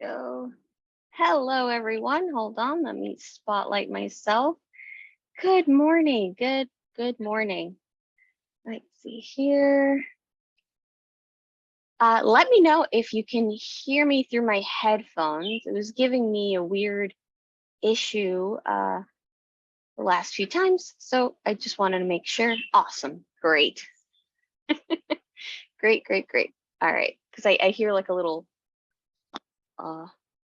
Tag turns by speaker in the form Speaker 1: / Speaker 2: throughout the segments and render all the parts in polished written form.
Speaker 1: go. Hello, everyone. Hold on. Let me spotlight myself. Good morning. Good morning. Let's see here. Let me know if you can hear me through my headphones. It was giving me a weird issue the last few times, so I just wanted to make sure. Awesome. Great. Great. All right, because I hear like a little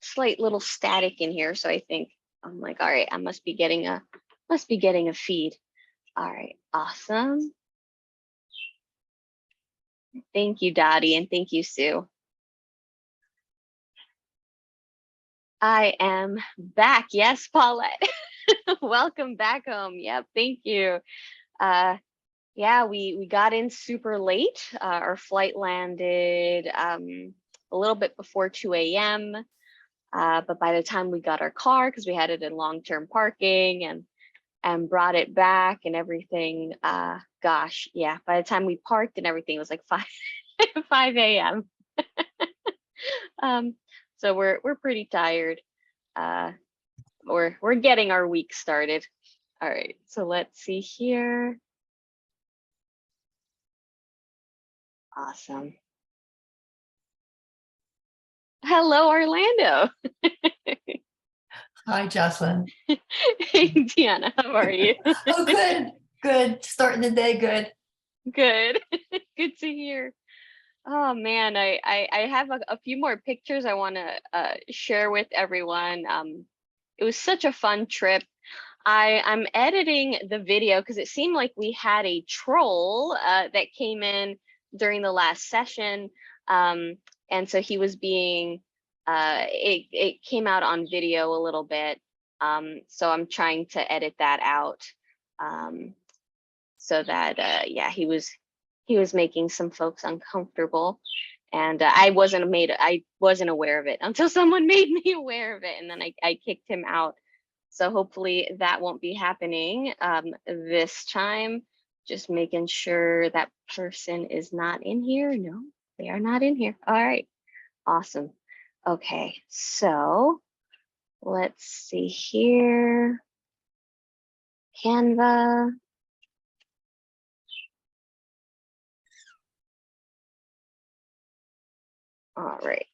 Speaker 1: slight little static in here, so I think I'm like, all right, I must be getting a feed. All right, awesome. Thank you, Dottie, and thank you, Sue. I am back. Yes, Paulette. Welcome back home. Yep, thank you. Yeah, we got in super late. Our flight landed a little bit before 2 a.m. But by the time we got our car, because we had it in long-term parking and brought it back and everything, gosh, yeah, by the time we parked and everything, it was like 5 a.m. So we're pretty tired. We're getting our week started. All right, so let's see here. Awesome. Hello, Orlando.
Speaker 2: Hi, Jocelyn.
Speaker 1: Hey, Deanna, how are you?
Speaker 2: Oh, good. Starting the day good.
Speaker 1: Good. Good to hear. Oh man, I have a few more pictures I want to share with everyone. It was such a fun trip. I'm editing the video because it seemed like we had a troll that came in during the last session, and so he was being it came out on video a little bit, so I'm trying to edit that out, so that yeah, he was making some folks uncomfortable, and I wasn't aware of it until someone made me aware of it, and then I kicked him out. So hopefully that won't be happening this time. Just making sure that person is not in here. No, they are not in here. All right, awesome. Okay, so let's see here. Canva. All right.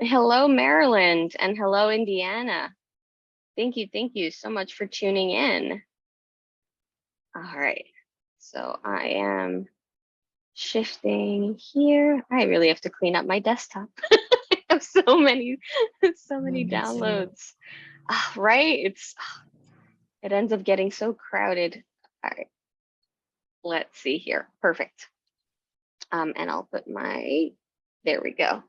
Speaker 1: Hello, Maryland, and hello, Indiana. Thank you so much for tuning in. All right, so I am shifting here. I really have to clean up my desktop. I have so many downloads. Right? It ends up getting so crowded. All right, let's see here. Perfect. And I'll put there we go.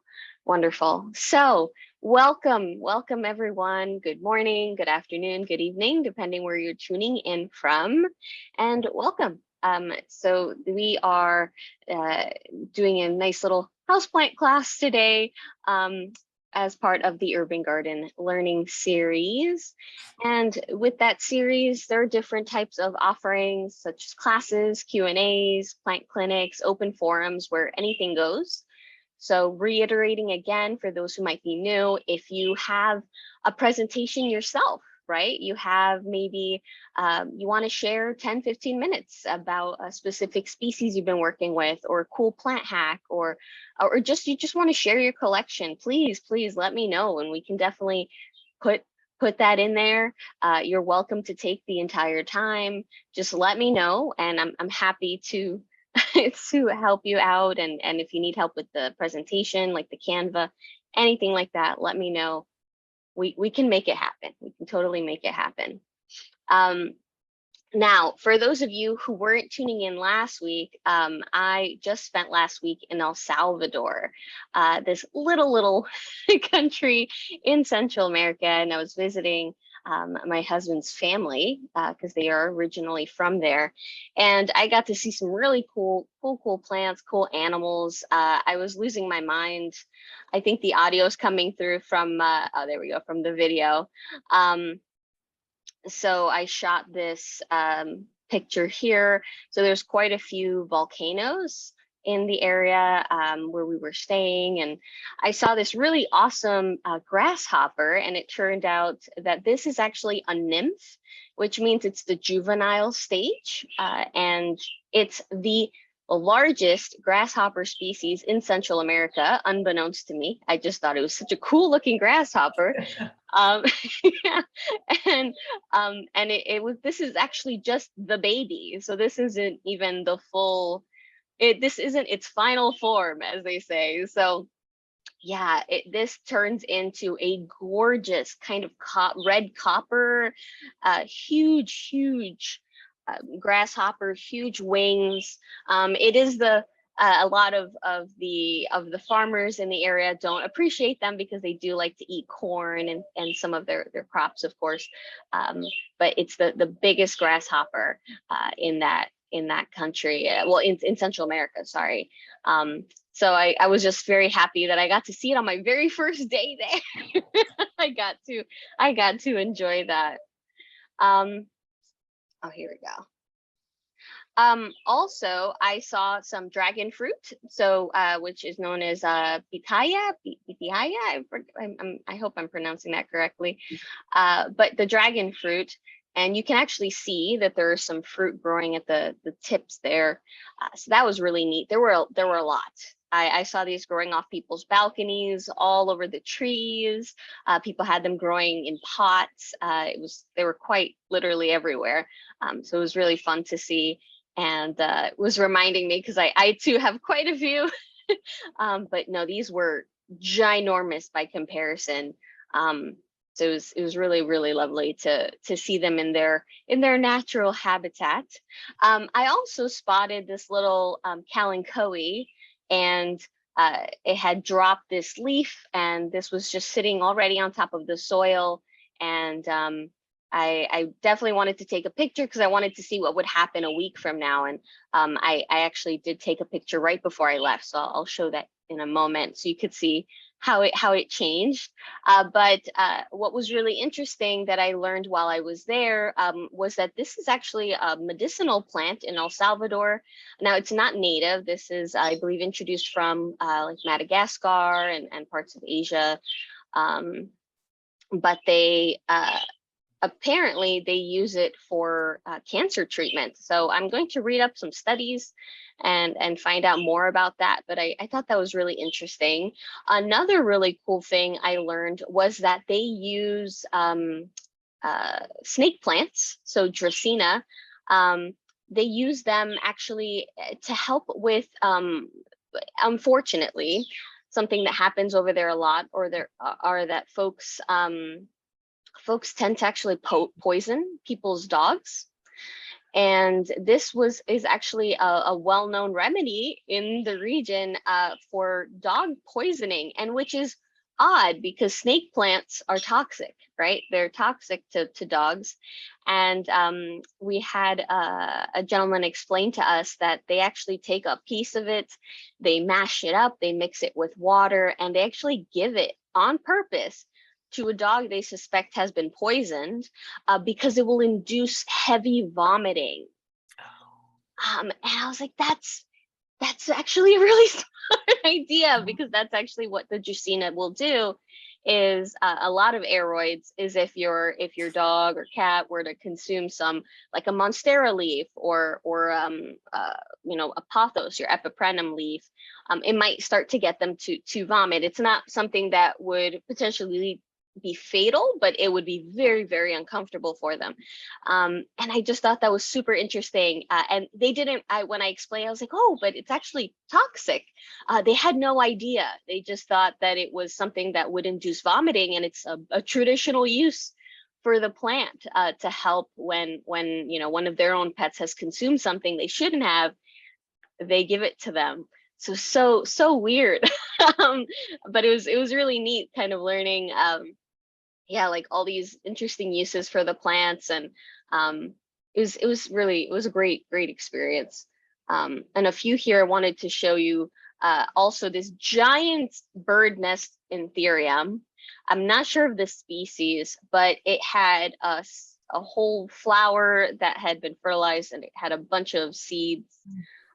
Speaker 1: Wonderful. So welcome everyone. Good morning, good afternoon, good evening, depending where you're tuning in from, and welcome. So we are doing a nice little houseplant class today as part of the Urban Garden Learning Series. And with that series, there are different types of offerings such as classes, Q&As, plant clinics, open forums where anything goes. So reiterating again, for those who might be new, if you have a presentation yourself, right? You have maybe you want to share 10-15 minutes about a specific species you've been working with, or a cool plant hack, or just you just want to share your collection, please let me know, and we can definitely put that in there. You're welcome to take the entire time. Just let me know, and I'm happy to to help you out. And if you need help with the presentation, like the Canva, anything like that, let me know. We can make it happen. We can totally make it happen. Now, for those of you who weren't tuning in last week, I just spent last week in El Salvador, this little country in Central America, and I was visiting my husband's family, because they are originally from there. And I got to see some really cool plants, cool animals. I was losing my mind. I think the audio is coming through from, oh, there we go, from the video. So I shot this picture here. So there's quite a few volcanoes in the area where we were staying, and I saw this really awesome grasshopper, and it turned out that this is actually a nymph, which means it's the juvenile stage, and it's the largest grasshopper species in Central America, unbeknownst to me. I just thought it was such a cool looking grasshopper. um yeah. And it was, this is actually just the baby, so this isn't even the full, this isn't its final form, as they say. So yeah, this turns into a gorgeous kind of red copper, huge grasshopper, huge wings. It is the a lot of the farmers in the area don't appreciate them because they do like to eat corn and some of their crops, of course. But it's the biggest grasshopper in that country. Well, in Central America, sorry. So I was just very happy that I got to see it on my very first day there. I got to enjoy that. Oh, here we go. Also, I saw some dragon fruit, so which is known as pitaya. I hope I'm pronouncing that correctly. But the dragon fruit, and you can actually see that there is some fruit growing at the tips there. So that was really neat. There were a lot. I saw these growing off people's balconies, all over the trees. People had them growing in pots. They were quite literally everywhere. So it was really fun to see, and it was reminding me, because I too have quite a few. But no, these were ginormous by comparison. So it was really lovely to see them in their natural habitat. I also spotted this little kalanchoe, and it had dropped this leaf, and this was just sitting already on top of the soil. And I definitely wanted to take a picture because I wanted to see what would happen a week from now. And I actually did take a picture right before I left, so I'll show that in a moment so you could see how it changed. But what was really interesting that I learned while I was there was that this is actually a medicinal plant in El Salvador. Now, it's not native. This is, I believe, introduced from like Madagascar and parts of Asia. But they apparently they use it for cancer treatment. So I'm going to read up some studies and find out more about that. But I thought that was really interesting. Another really cool thing I learned was that they use snake plants, so Dracaena. They use them actually to help with, unfortunately, something that happens over there a lot, or there are that folks tend to actually poison people's dogs. And this is actually a well-known remedy in the region for dog poisoning, and which is odd because snake plants are toxic, right? They're toxic to dogs. And we had a gentleman explain to us that they actually take a piece of it, they mash it up, they mix it with water, and they actually give it on purpose to a dog they suspect has been poisoned, because it will induce heavy vomiting. And I was like, that's actually a really smart idea, because that's actually what the Dracaena will do. Is a lot of aeroids is if your dog or cat were to consume some, like a monstera leaf or a pothos, your epiprenum leaf, it might start to get them to vomit. It's not something that would potentially be fatal, but it would be very uncomfortable for them. And I just thought that was super interesting. And they didn't, when I explained, I was like, oh, but it's actually toxic. They had no idea. They just thought that it was something that would induce vomiting, and it's a traditional use for the plant to help when one of their own pets has consumed something they shouldn't have. They give it to them. So weird. But it was really neat kind of learning yeah, like all these interesting uses for the plants, and it was a great experience. And a few here I wanted to show you. Also, this giant bird nest in Therium. I'm not sure of the species, but it had a whole flower that had been fertilized, and it had a bunch of seeds.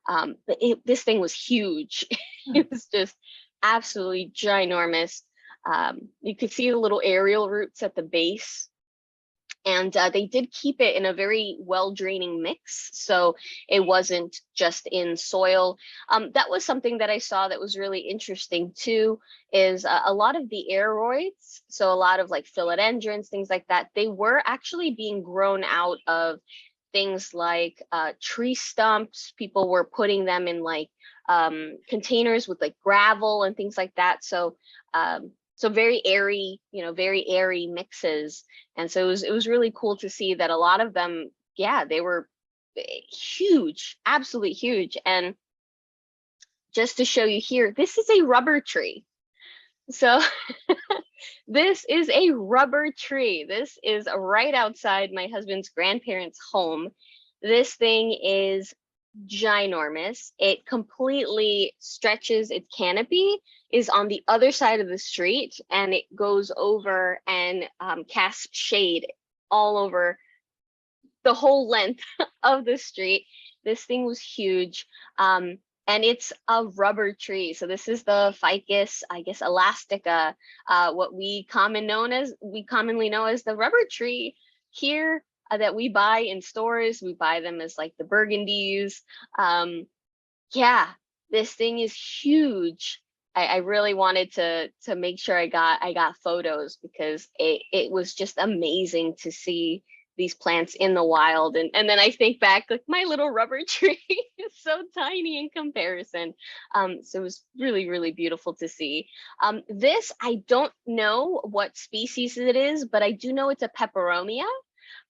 Speaker 1: But this thing was huge. It was just absolutely ginormous. You could see the little aerial roots at the base, and they did keep it in a very well draining mix, so it wasn't just in soil. That was something that I saw that was really interesting too, is a lot of the aeroids, so a lot of like philodendrons, things like that, they were actually being grown out of things like tree stumps. People were putting them in like containers with like gravel and things like that. So so very airy, very airy mixes. And so it was really cool to see that a lot of them, yeah, they were huge, absolutely huge. And just to show you here, this is a rubber tree. So this is a rubber tree. This is right outside my husband's grandparents' home. This thing is ginormous. It completely stretches, its canopy is on the other side of the street, and it goes over and casts shade all over the whole length of the street. This thing was huge. And it's a rubber tree. So this is the Ficus, I guess, elastica, what we commonly know as the rubber tree here, that we buy in stores. We buy them as like the burgundies. Yeah, this thing is huge. I really wanted to make sure I got photos, because it was just amazing to see these plants in the wild. And then I think back, like, my little rubber tree is so tiny in comparison. So it was really beautiful to see. This, I don't know what species it is, but I do know it's a peperomia.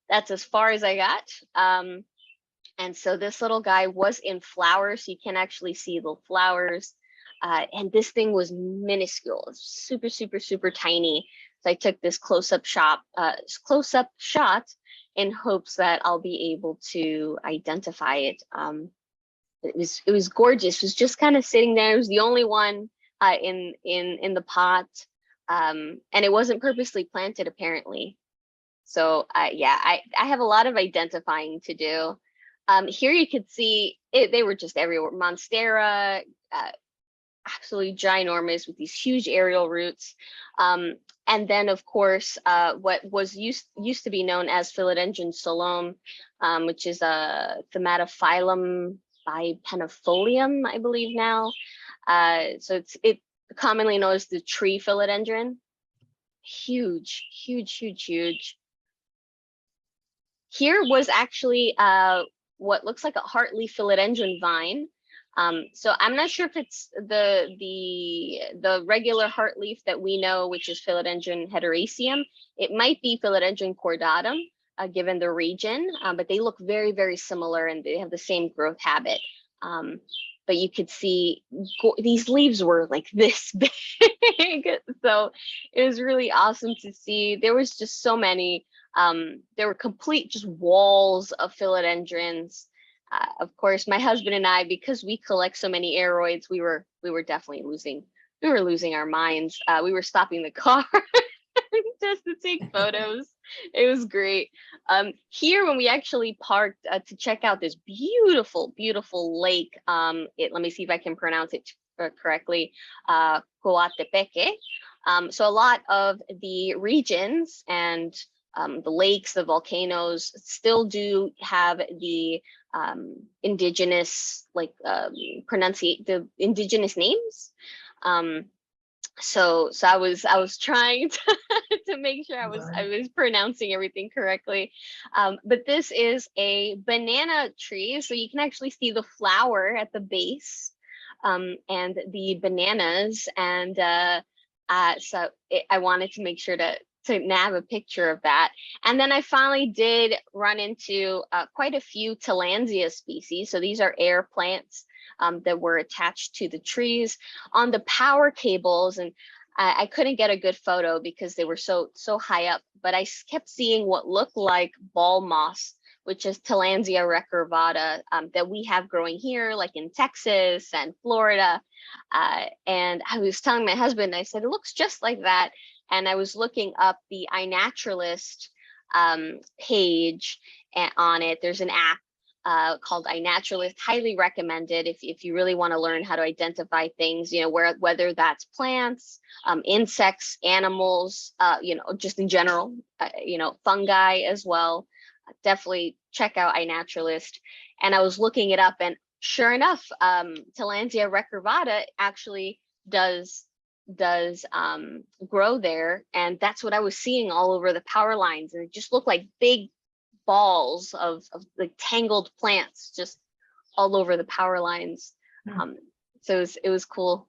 Speaker 1: That's as far as I got. And so this little guy was in flowers. So you can actually see the flowers. And this thing was minuscule, super tiny. So I took this close-up shot in hopes that I'll be able to identify it. It was gorgeous. It was just kind of sitting there. It was the only one in the pot, and it wasn't purposely planted, apparently. So yeah, I have a lot of identifying to do. Here you could see it, they were just everywhere. Monstera, absolutely ginormous with these huge aerial roots. And then, of course, what was used to be known as Philodendron solome, which is a Thematophyllum bipenifolium, I believe now. So it's commonly known as the tree philodendron. Huge. Here was actually what looks like a heartleaf philodendron vine. So I'm not sure if it's the regular heartleaf that we know, which is Philodendron hederaceum. It might be Philodendron cordatum, given the region, but they look very similar, and they have the same growth habit. But you could see these leaves were like this big. So it was really awesome to see. There was just so many. There were complete just walls of philodendrons. Of course, my husband and I, because we collect so many aeroids, we were definitely losing our minds. We were stopping the car just to take photos. It was great. Here, when we actually parked to check out this beautiful lake, let me see if I can pronounce it correctly, Coatepeque. So a lot of the regions and the lakes, the volcanoes still do have the indigenous, like the indigenous names. So I was trying to make sure I was pronouncing everything correctly. But this is a banana tree, so you can actually see the flower at the base, and the bananas. And I wanted to make sure to nab a picture of that. And then I finally did run into quite a few Tillandsia species. So these are air plants that were attached to the trees on the power cables. And I couldn't get a good photo because they were so high up, but I kept seeing what looked like ball moss, which is Tillandsia recurvata, that we have growing here, like in Texas and Florida. And I was telling my husband, I said, it looks just like that. And I was looking up the iNaturalist page on it. There's an app called iNaturalist, highly recommended if you really want to learn how to identify things, whether that's plants, insects, animals, just in general, fungi as well. Definitely check out iNaturalist. And I was looking it up, and sure enough, Tillandsia recurvata actually does grow there, and that's what I was seeing all over the power lines, and it just looked like big balls of like tangled plants just all over the power lines. So it was cool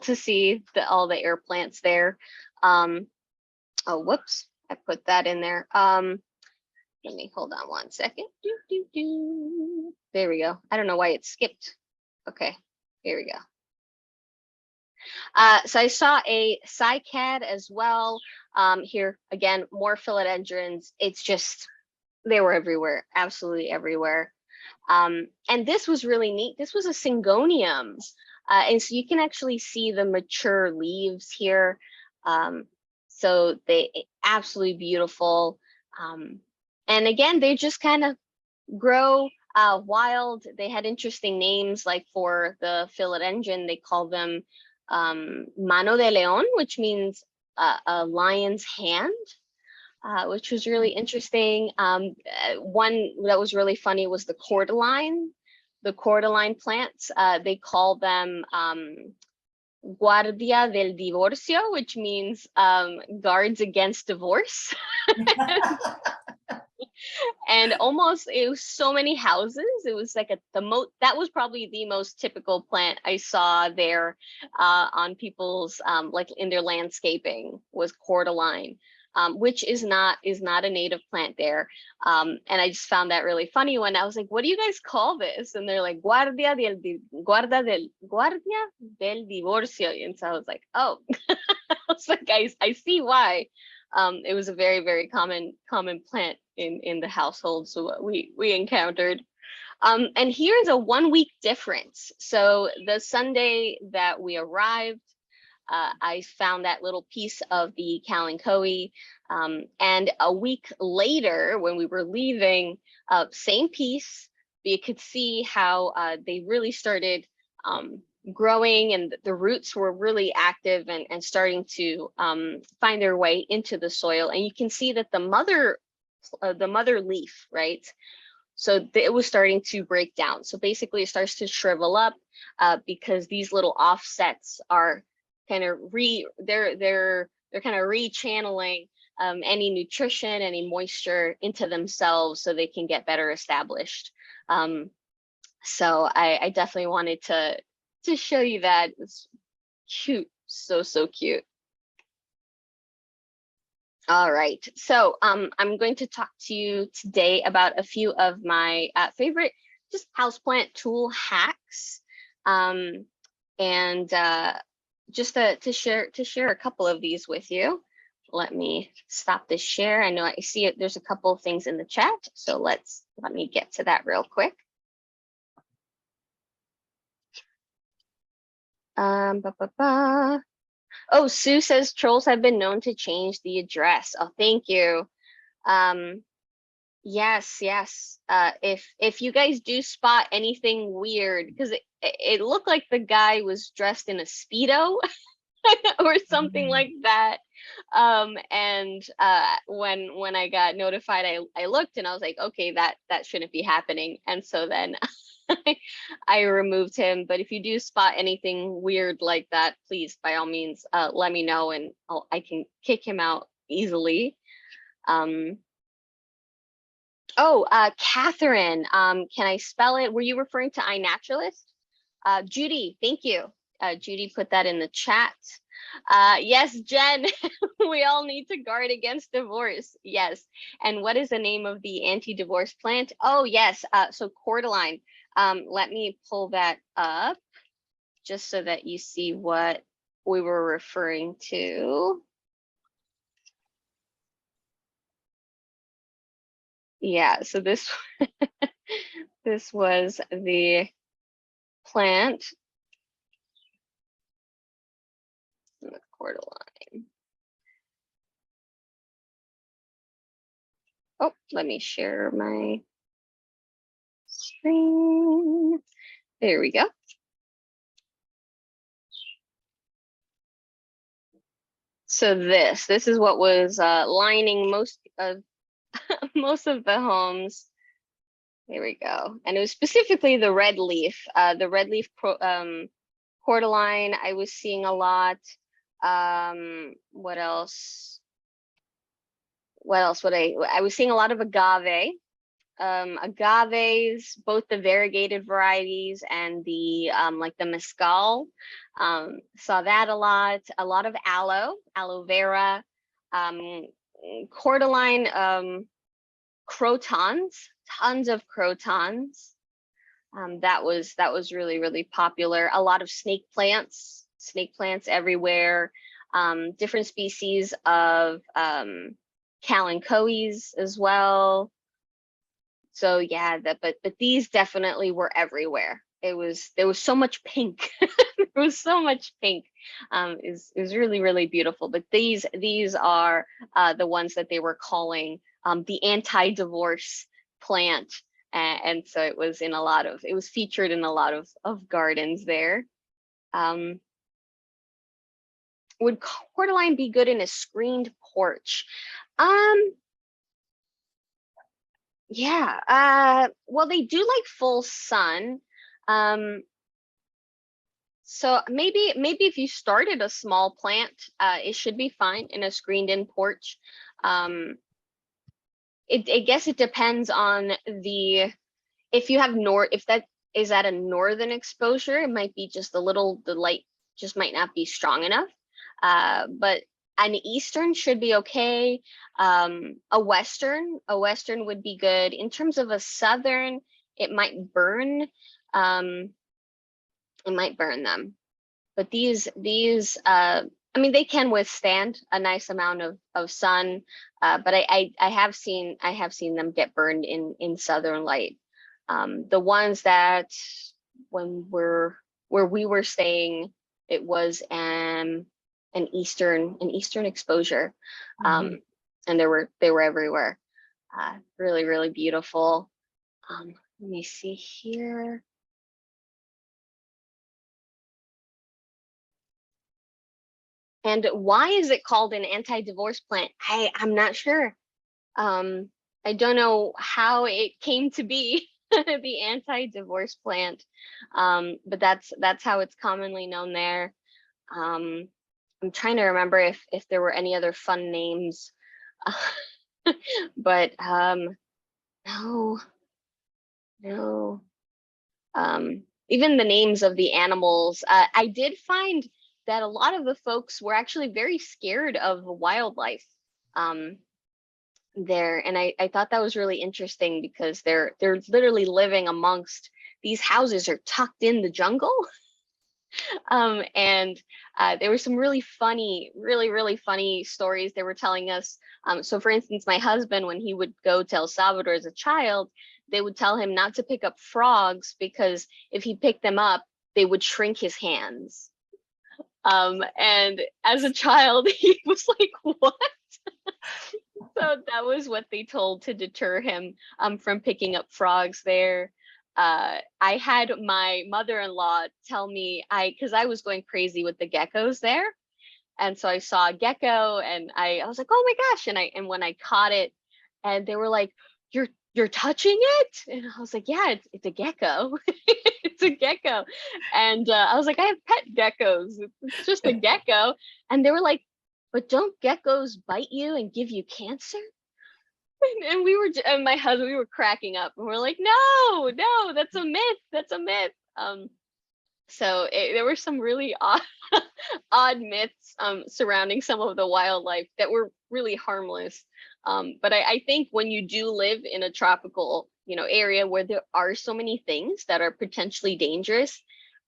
Speaker 1: to see all the air plants there. Oh, whoops, I put that in there. Let me hold on one second. There we go. I don't know why it skipped. Okay, here we go. So I saw a cycad as well. Here again, more philodendrons. It's just, they were everywhere, absolutely everywhere. And this was really neat. This was a syngonium. And so you can actually see the mature leaves here. So they absolutely beautiful. And again, they just kind of grow wild. They had interesting names, like for the philodendron, they call them mano de león, which means a lion's hand. Which was really interesting. One that was really funny was the cordyline. The cordyline plants, they call them guardia del divorcio, which means guards against divorce. And almost, it was so many houses. It was like that was probably the most typical plant I saw there on people's like in their landscaping, was cordyline. Which is not a native plant there. And I just found that really funny when I was like, what do you guys call this? And they're like, guardia del divorcio. And so I was like, oh, I was like, I see why. It was a very, very common plant in the household, so we encountered. And here's a 1 week difference. So the Sunday that we arrived, I found that little piece of the kalanchoe, and a week later when we were leaving, same piece, but you could see how they really started growing, and the roots were really active and starting to find their way into the soil. And you can see that the mother leaf, right? So it was starting to break down. So basically it starts to shrivel up because these little offsets are kind of they're kind of rechanneling any nutrition, any moisture into themselves so they can get better established. So I definitely wanted to show you that. It's cute, so cute. All right, so I'm going to talk to you today about a few of my favorite just houseplant tool hacks, and just to share a couple of these with you. Let me stop this share. I know I see it. There's a couple of things in the chat, so let me get to that real quick. Oh, Sue says trolls have been known to change the address. Oh, thank you. Yes. If you guys do spot anything weird, because it looked like the guy was dressed in a Speedo or something like that. And when I got notified, I looked and I was like, okay, that shouldn't be happening. And so then I removed him. But if you do spot anything weird like that, please, by all means, let me know, and I can kick him out easily. Catherine, can I spell it? Were you referring to iNaturalist? Judy, thank you. Judy put that in the chat. Yes, Jen, we all need to guard against divorce. Yes. And what is the name of the anti-divorce plant? Oh, yes. So cordyline. Let me pull that up just so that you see what we were referring to. Yeah, so this this was the plant in the cordyline. Oh, let me share my screen. There we go. So this is what was lining most of most of the homes. There we go. And it was specifically the red leaf, cordyline. I was seeing a lot. What else? What else would I was seeing a lot of agave. Agaves, both the variegated varieties and the like the mescal. Saw that a lot of aloe vera, cordyline, crotons, tons of crotons. That was really popular. A lot of snake plants everywhere. Different species of kalanchoes as well. So yeah, but these definitely were everywhere. There was so much pink. There was so much pink. It was really beautiful. But these are the ones that they were calling the anti-divorce plant, and so it was featured in a lot of gardens there. Would cordyline be good in a screened porch? Yeah, well, they do like full sun. So maybe if you started a small plant, it should be fine in a screened in porch. I guess it depends on if you have if that is at a northern exposure, it might be just the light just might not be strong enough. But an eastern should be okay. A western would be good. In terms of a southern, it might burn. It might burn them. But these I mean, they can withstand a nice amount of sun. But I have seen them get burned in southern light. The ones that where we were staying, it was an eastern exposure, and they were everywhere. Really beautiful. Let me see here. And why is it called an anti-divorce plant? I'm not sure. I don't know how it came to be the anti-divorce plant, but that's how it's commonly known there. I'm trying to remember if there were any other fun names, but no. Even the names of the animals. I did find that a lot of the folks were actually very scared of wildlife there, and I thought that was really interesting because they're literally living amongst these houses are tucked in the jungle. And there were some really funny stories they were telling us. So for instance, my husband, when he would go to El Salvador as a child, they would tell him not to pick up frogs because if he picked them up, they would shrink his hands. And as a child, he was like, what? So that was what they told to deter him from picking up frogs there. I had my mother-in-law tell me, because I was going crazy with the geckos there. And so I saw a gecko and I was like, oh my gosh. And when I caught it, and they were like, you're touching it? And I was like, yeah, it's a gecko. It's a gecko. And I was like, I have pet geckos. It's just a gecko. And they were like, but don't geckos bite you and give you cancer? And we were, and my husband, we were cracking up, and we're like, no, that's a myth. So there were some really odd myths surrounding some of the wildlife that were really harmless. But I think when you do live in a tropical, area where there are so many things that are potentially dangerous,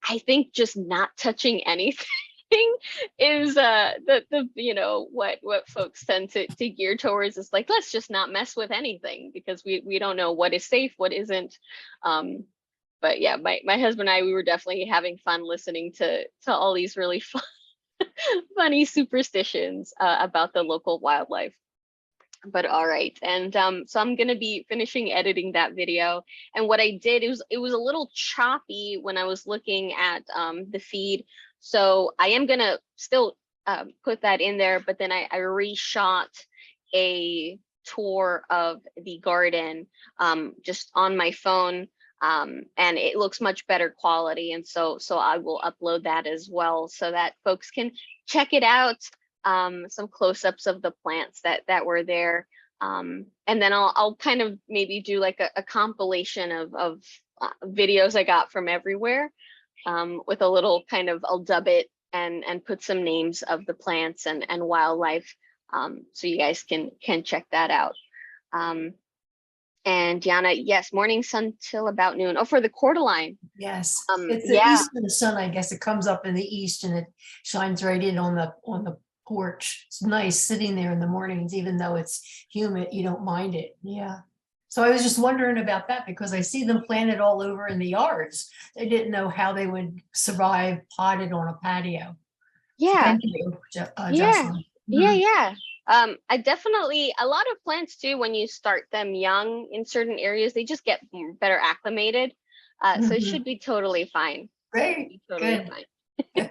Speaker 1: I think just not touching anything thing is the what folks tend to gear towards is like, let's just not mess with anything because we don't know what is safe, what isn't. But yeah, my husband and I, we were definitely having fun listening to all these really funny superstitions about the local wildlife. But all right, and so I'm gonna be finishing editing that video. And what I did, it was a little choppy when I was looking at the feed, so I am gonna still put that in there. But then I reshot a tour of the garden just on my phone, and it looks much better quality. And so I will upload that as well so that folks can check it out, some close-ups of the plants that were there. And then I'll kind of maybe do like a compilation of videos I got from everywhere, with a little kind of, I'll dub it and put some names of the plants and wildlife, so you guys can check that out. And Diana, yes, morning sun till about noon. Oh, for the cordyline.
Speaker 2: Yes. It's the
Speaker 1: Yeah.
Speaker 2: east of the sun, I guess. It comes up in the east and it shines right in on the porch. It's nice sitting there in the mornings, even though it's humid, you don't mind it. Yeah. So I was just wondering about that because I see them planted all over in the yards. I didn't know how they would survive potted on a patio.
Speaker 1: Yeah.
Speaker 2: Thank you,
Speaker 1: Yeah.
Speaker 2: Jocelyn.
Speaker 1: Yeah,
Speaker 2: Mhm.
Speaker 1: yeah. I definitely, a lot of plants too, when you start them young in certain areas, they just get better acclimated. So it should
Speaker 2: Mhm.
Speaker 1: be totally fine. Should
Speaker 2: Great,
Speaker 1: be totally
Speaker 2: good.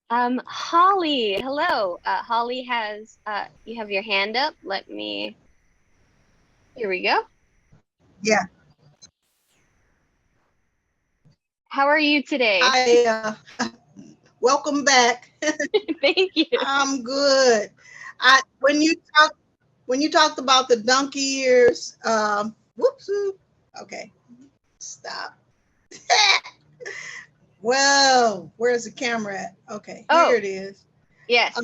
Speaker 1: fine. Holly, hello. Holly has, you have your hand up. Here we go.
Speaker 3: Yeah,
Speaker 1: How are you today?
Speaker 3: welcome back.
Speaker 1: Thank you.
Speaker 3: I'm good. I when you talked about the donkey ears, whoops. Okay, stop. Well, where's the camera at? Okay, here
Speaker 1: Oh,
Speaker 3: it is.
Speaker 1: yes.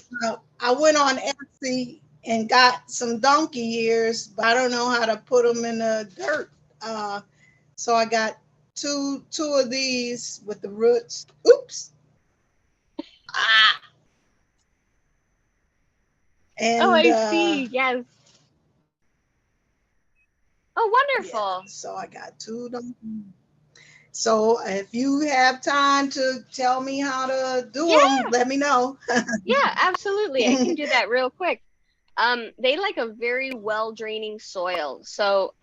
Speaker 3: I went on Etsy and got some donkey ears, but I don't know how to put them in the dirt. So I got two of these with the roots. Oops. Ah.
Speaker 1: Oh,
Speaker 3: And
Speaker 1: I see. Yes. Oh,
Speaker 3: yeah,
Speaker 1: wonderful.
Speaker 3: so I got two donkeys. So if you have time to tell me how to do
Speaker 1: Yeah,
Speaker 3: them, let me know.
Speaker 1: yeah, absolutely. I can do that real quick. They like a very well draining soil. So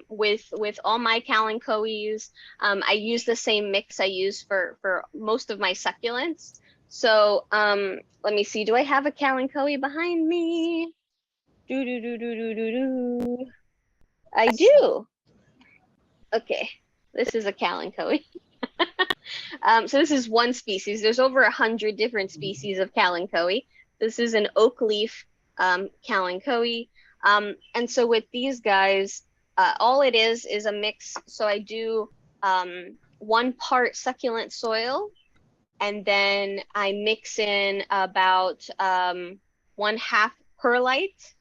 Speaker 1: with all my kalanchoes, I use the same mix I use for most of my succulents. So let me see. Do I have a kalanchoe behind me? Do do do do do do do. I do. Okay, this is a kalanchoe. So this is one species. There's over 100 different species of kalanchoe. This is an oak leaf kalanchoe. And so with these guys, all it is a mix. So I do 1 part succulent soil, and then I mix in about 1/2 perlite,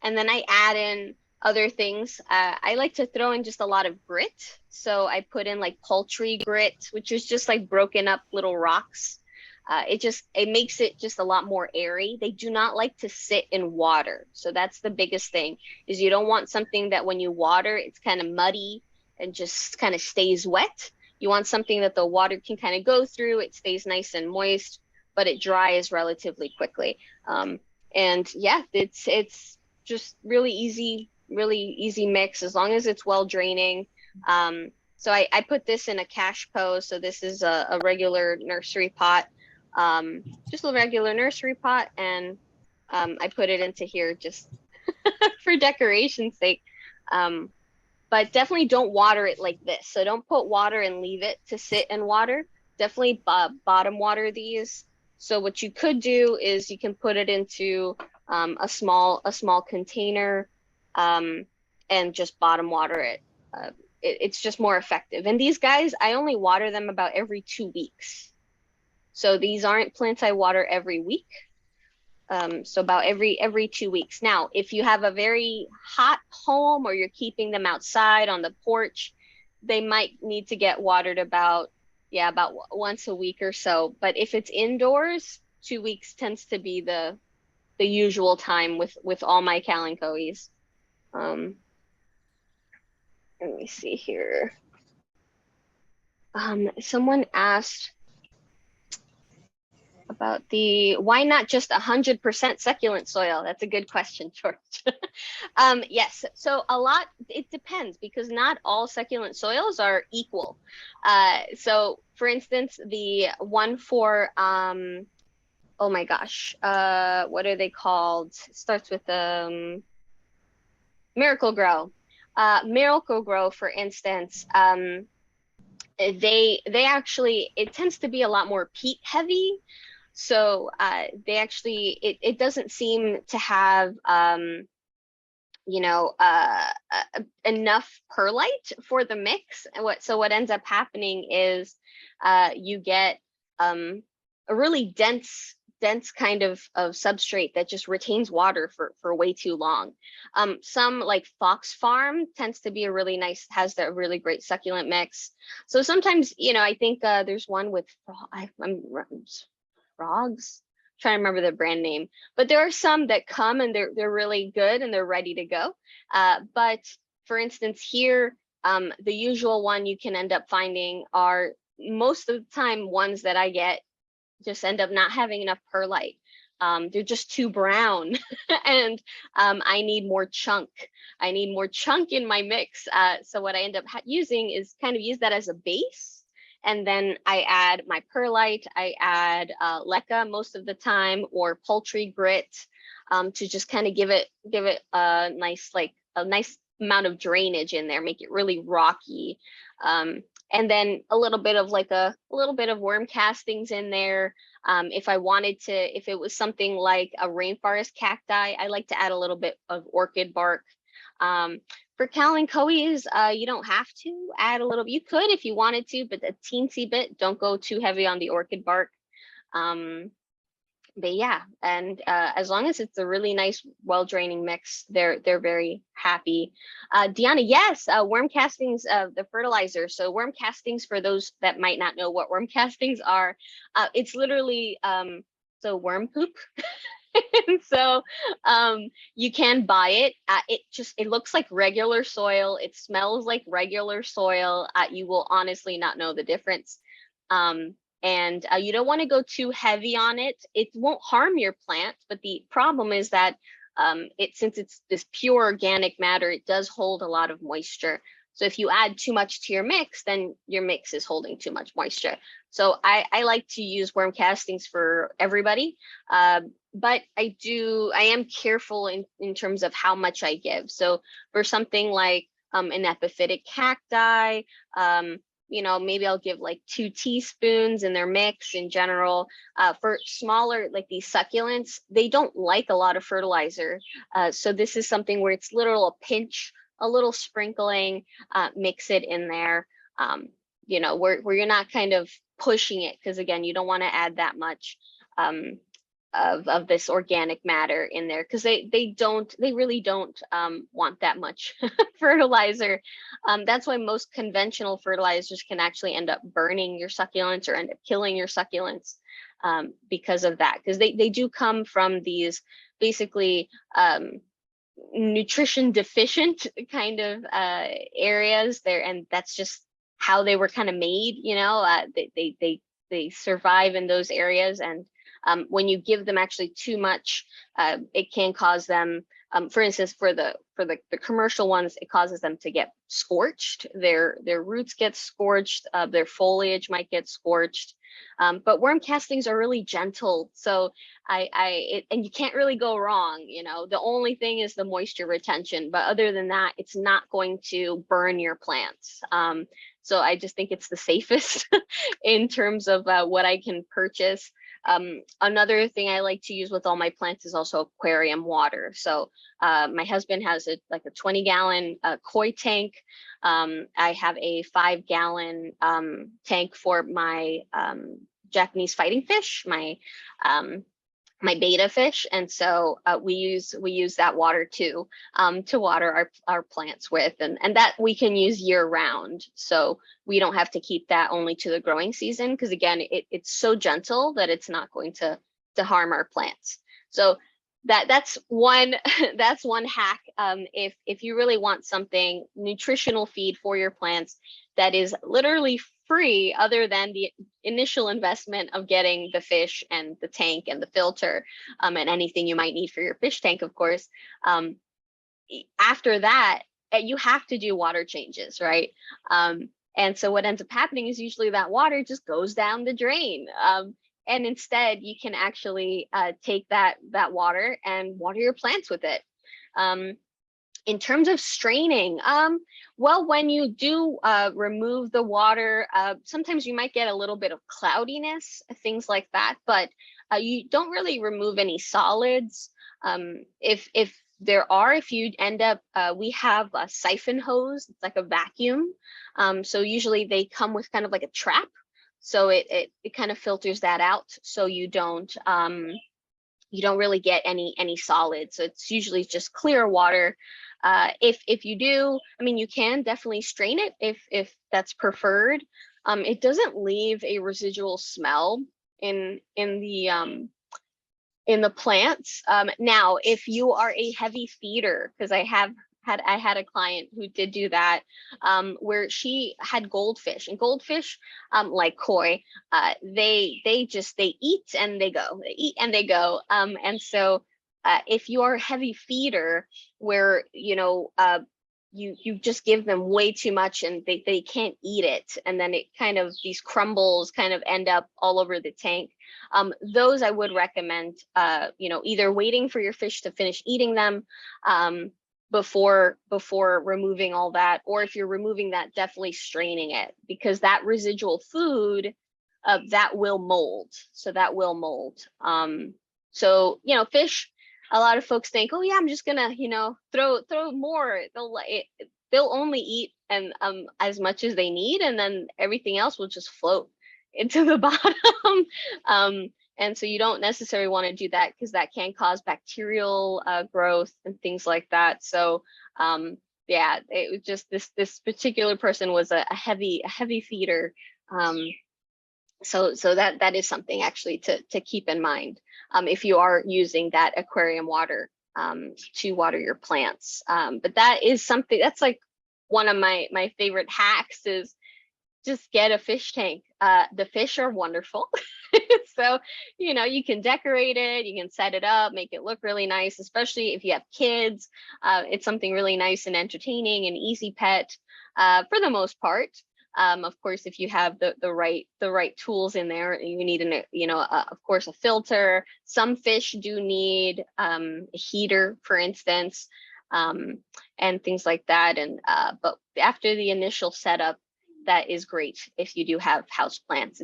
Speaker 1: and then I add in other things. I like to throw in just a lot of grit. So I put in like poultry grit, which is just like broken up little rocks. It makes it just a lot more airy. They do not like to sit in water. So that's the biggest thing, is you don't want something that when you water, it's kind of muddy and just kind of stays wet. You want something that the water can kind of go through. It stays nice and moist, but it dries relatively quickly. And yeah, it's just really easy mix as long as it's well draining. So I put this in a cache pose. So this is a regular nursery pot, just a regular nursery pot, and I put it into here just for decoration's sake. But definitely don't water it like this. So don't put water and leave it to sit in water. Definitely bottom water these. So what you could do is you can put it into a small container, and just bottom water it. It's just more effective. And these guys, I only water them about every 2 weeks. So these aren't plants I water every week. So about every 2 weeks. Now, if you have a very hot home or you're keeping them outside on the porch, they might need to get watered about Yeah, about once a week or so. But if it's indoors, 2 weeks tends to be the usual time with all my kalanchoes. Um, let me see here. Someone asked about the why not just 100% succulent soil? That's a good question, George. Yes, so a lot, it depends because not all succulent soils are equal. So for instance, the one for, oh my gosh, what are they called? It starts with Miracle Grow. Miracle Grow, for instance, they actually, it tends to be a lot more peat heavy. So they actually, it doesn't seem to have, enough perlite for the mix. And what ends up happening is you get a really dense kind of substrate that just retains water for way too long. Some like Fox Farm tends to be a really nice, has that really great succulent mix. So sometimes, I think there's one with I'm frogs. Trying to remember the brand name, but there are some that come and they're really good and they're ready to go. But for instance, here, the usual one you can end up finding are most of the time ones that I get just end up not having enough perlite. They're just too brown, and I need more chunk. I need more chunk in my mix. So what I end up using is kind of use that as a base. And then I add my perlite, I add leca most of the time, or poultry grit, to just kind of give it a nice amount of drainage in there, make it really rocky. And then a little bit of a little bit of worm castings in there. If I wanted to, if it was something like a rainforest cacti, I like to add a little bit of orchid bark. For kalanchoes, you don't have to add a little. You could if you wanted to, but a teensy bit. Don't go too heavy on the orchid bark. But yeah, and as long as it's a really nice, well-draining mix, they're very happy. Deanna, yes, worm castings, the fertilizer. So worm castings, for those that might not know what worm castings are, it's literally so worm poop. So you can buy it. It looks like regular soil. It smells like regular soil. You will honestly not know the difference. And you don't want to go too heavy on it. It won't harm your plant, but the problem is that since it's this pure organic matter, it does hold a lot of moisture. So if you add too much to your mix, then your mix is holding too much moisture. So I like to use worm castings for everybody. But I am careful in terms of how much I give. So for something like an epiphytic cacti, maybe I'll give like 2 teaspoons in their mix in general. For smaller, like these succulents, they don't like a lot of fertilizer. So this is something where it's literal a pinch, a little sprinkling, mix it in there, where you're not kind of pushing it, because again, you don't want to add that much of this organic matter in there, because they really don't want that much fertilizer. That's why most conventional fertilizers can actually end up burning your succulents or end up killing your succulents, because of that, because they do come from these basically nutrition deficient kind of areas there, and that's just how they were kind of made. They survive in those areas, and when you give them actually too much, it can cause them, for instance, for the commercial ones, it causes them to get scorched. Their roots get scorched, their foliage might get scorched. But worm castings are really gentle, so and you can't really go wrong. The only thing is the moisture retention, but other than that, it's not going to burn your plants. So I just think it's the safest in terms of what I can purchase. Another thing I like to use with all my plants is also aquarium water. So my husband has a 20-gallon koi tank. I have a 5-gallon tank for my Japanese fighting fish, my my beta fish, and so we use that water too, to water our plants with, and that we can use year round. So we don't have to keep that only to the growing season, because again, it's so gentle that it's not going to harm our plants. So that's one that's one hack. If you really want something nutritional feed for your plants that is literally free, other than the initial investment of getting the fish and the tank and the filter, and anything you might need for your fish tank, of course. After that, you have to do water changes, right? And so what ends up happening is usually that water just goes down the drain. And instead, you can actually take that water and water your plants with it. In terms of straining, well, when you do remove the water, sometimes you might get a little bit of cloudiness, things like that, but you don't really remove any solids. If there are, if you end up, we have a siphon hose, it's like a vacuum. So usually they come with kind of like a trap. So it kind of filters that out, so you don't really get any solids. So it's usually just clear water. If you do, I mean, you can definitely strain it if that's preferred. It doesn't leave a residual smell in the plants. Now, if you are a heavy feeder, because I had a client who did do that, where she had goldfish, and goldfish, like koi, they eat and they go, they eat and they go. And so if you are a heavy feeder, where you just give them way too much and they can't eat it, and then it kind of, these crumbles kind of end up all over the tank, those I would recommend either waiting for your fish to finish eating them before removing all that, or if you're removing that, definitely straining it, because that residual food that will mold. So that will mold. So fish, a lot of folks think, oh yeah, I'm just gonna throw more. They'll only eat and as much as they need, and then everything else will just float into the bottom. And so you don't necessarily want to do that, because that can cause bacterial growth and things like that. So yeah, it was just this particular person was a heavy feeder. So that is something actually to keep in mind if you are using that aquarium water to water your plants. But that is something that's like one of my favorite hacks, is just get a fish tank. The fish are wonderful. So, you can decorate it, you can set it up, make it look really nice, especially if you have kids. It's something really nice and entertaining and easy pet for the most part. Of course, if you have the right tools in there, you need of course, a filter. Some fish do need a heater, for instance, and things like that. And but after the initial setup, that is great if you do have house plants.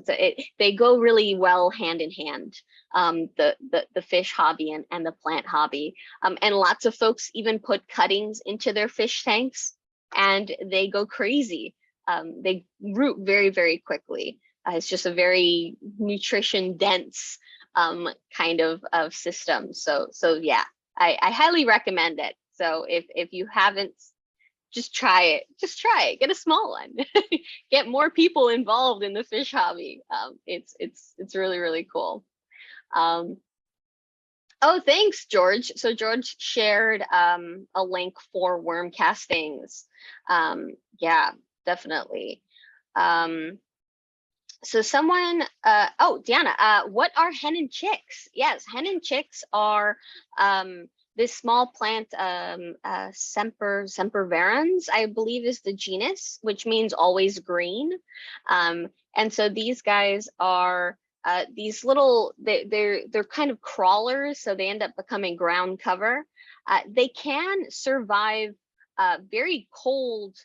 Speaker 1: They go really well hand in hand, the fish hobby and the plant hobby. And lots of folks even put cuttings into their fish tanks, and they go crazy. They root very, very quickly. It's just a very nutrition dense kind of system. So yeah, I highly recommend it. So if you haven't, just try it. Just try it. Get a small one. Get more people involved in the fish hobby. It's really, really cool. Oh, thanks, George. So George shared a link for worm castings. Yeah, definitely. So someone, oh, Deanna, what are hen and chicks? Yes, hen and chicks are this small plant, sempervirens, I believe is the genus, which means always green. And so these guys are these little, they're kind of crawlers, so they end up becoming ground cover. They can survive very cold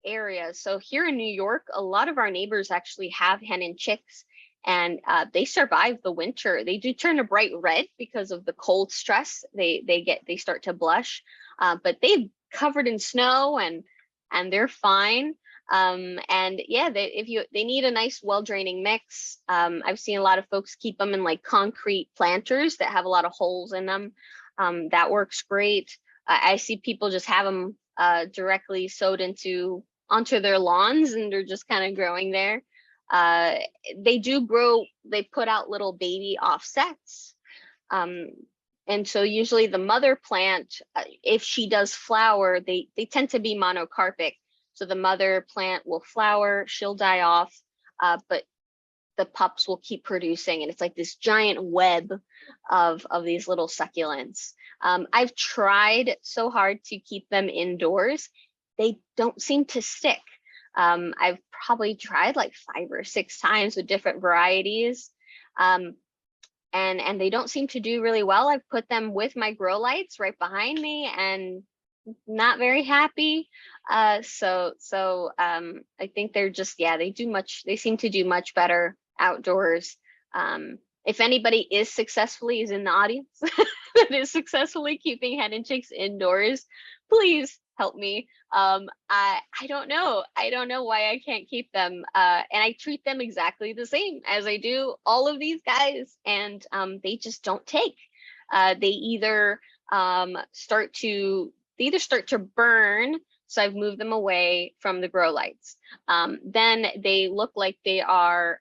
Speaker 1: areas. So here in New York, a lot of our neighbors actually have hen and chicks, and they survive the winter. They do turn a bright red because of the cold stress. They start to blush, but they've covered in snow and they're fine. And yeah, they need a nice well draining mix. I've seen a lot of folks keep them in like concrete planters that have a lot of holes in them. That works great. I see people just have them directly sowed onto their lawns, and they're just kind of growing there. They do grow. They put out little baby offsets. And so usually the mother plant, if she does flower, they tend to be monocarpic. So the mother plant will flower, she'll die off, but the pups will keep producing, and it's like this giant web of these little succulents. I've tried so hard to keep them indoors. They don't seem to stick. I've probably tried like 5 or 6 times with different varieties. And they don't seem to do really well. I've put them with my grow lights right behind me, and not very happy. So I think they're just, yeah, they seem to do much better outdoors. If anybody is in the audience that is successfully keeping hen and chicks indoors, please help me. I don't know why I can't keep them. And I treat them exactly the same as I do all of these guys, and they just don't take. They either start to burn. So I've moved them away from the grow lights. Then they look like they are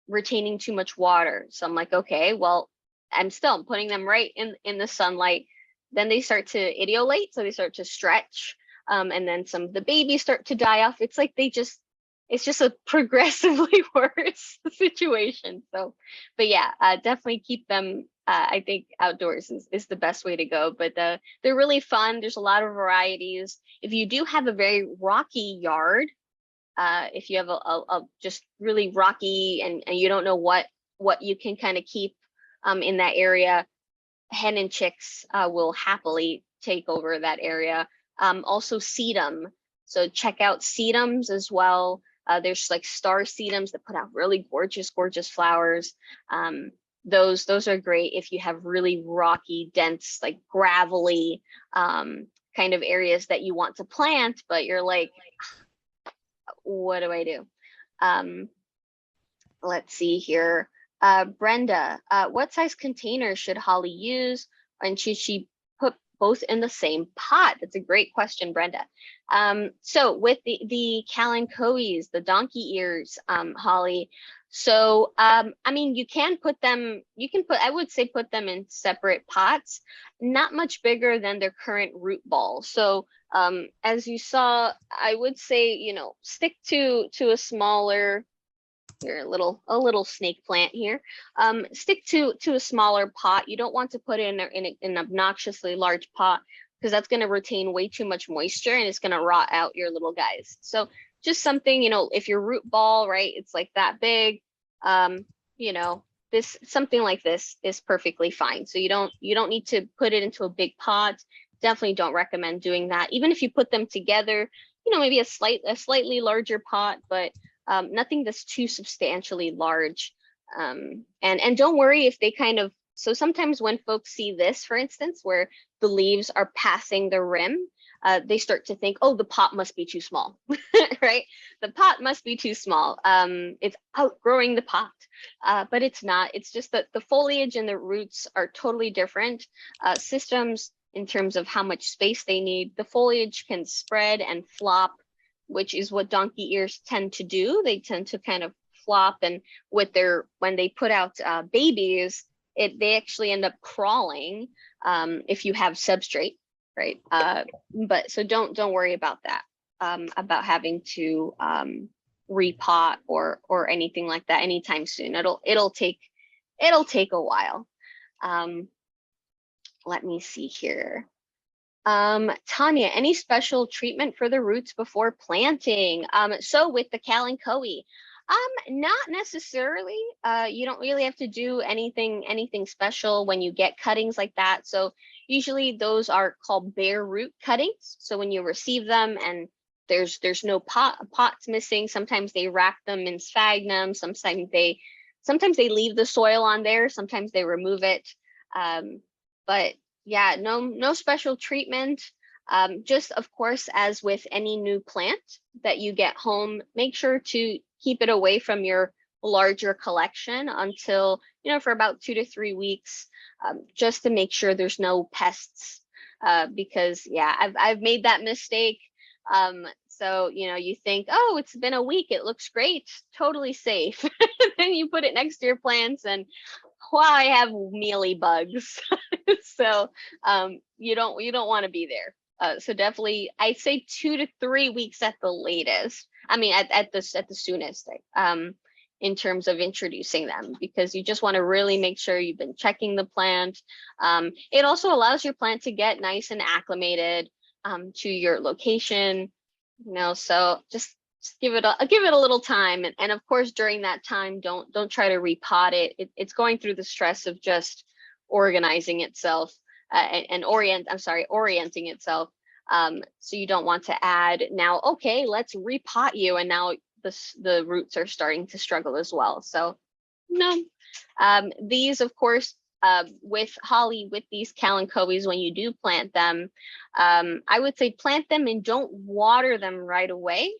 Speaker 1: retaining too much water. So I'm like, okay, well, I'm putting them right in the sunlight. Then they start to idiolate, so they start to stretch. And then some of the babies start to die off. It's like it's just a progressively worse situation. So, but yeah, definitely keep them. I think outdoors is the best way to go, but they're really fun. There's a lot of varieties. If you do have a very rocky yard, if you have a just really rocky and you don't know what you can kind of keep in that area, hen and chicks will happily take over that area. Also sedum. So check out sedums as well. There's like star sedums that put out really gorgeous flowers. Those are great if you have really rocky, dense, like gravelly kind of areas that you want to plant, but you're like, what do I do? Let's see here. Brenda, what size container should Holly use? And should she put both in the same pot? That's a great question, Brenda. So with the Kalanchoes, the donkey ears, Holly, so I mean, I would say put them in separate pots, not much bigger than their current root ball. So as you saw, I would say, stick to a smaller, here, a little snake plant here. Stick to a smaller pot. You don't want to put it in an obnoxiously large pot, because that's going to retain way too much moisture and it's going to rot out your little guys. So just something, if your root ball, right, it's like that big, something like this is perfectly fine. So you don't need to put it into a big pot. Definitely don't recommend doing that. Even if you put them together, maybe a slightly larger pot, but nothing that's too substantially large. And don't worry if they so sometimes when folks see this, for instance, where the leaves are passing the rim, they start to think, oh, the pot must be too small, right? The pot must be too small. It's outgrowing the pot, but it's not. It's just that the foliage and the roots are totally different systems in terms of how much space they need. The foliage can spread and flop, which is what donkey ears tend to do. They tend to kind of flop, and when they put out babies, they actually end up crawling if you have substrate, right? But so don't worry about that, about having to repot or anything like that anytime soon. It'll take a while. Let me see here. Tanya, any special treatment for the roots before planting? So with the Kalanchoe, not necessarily. You don't really have to do anything special when you get cuttings like that. So usually those are called bare root cuttings. So when you receive them and there's no pots missing, sometimes they rack them in sphagnum, sometimes they leave the soil on there, sometimes they remove it. But yeah, no special treatment. Just of course, as with any new plant that you get home, make sure to keep it away from your larger collection until, for about 2 to 3 weeks, just to make sure there's no pests. Because yeah, I've made that mistake. So, you think, oh, it's been a week, it looks great, totally safe. Then you put it next to your plants and wow, I have mealy bugs. So you don't want to be there. So definitely, I'd say 2 to 3 weeks at the latest. I mean, at the soonest, in terms of introducing them, because you just want to really make sure you've been checking the plant. It also allows your plant to get nice and acclimated to your location. So just give it a little time, and of course during that time, don't try to repot it. It's going through the stress of just organizing itself orienting itself. So you don't want to add now, okay, let's repot you, and now the roots are starting to struggle as well. So no, these of course, with holly, with these kalanchoes, when you do plant them, I would say plant them and don't water them right away.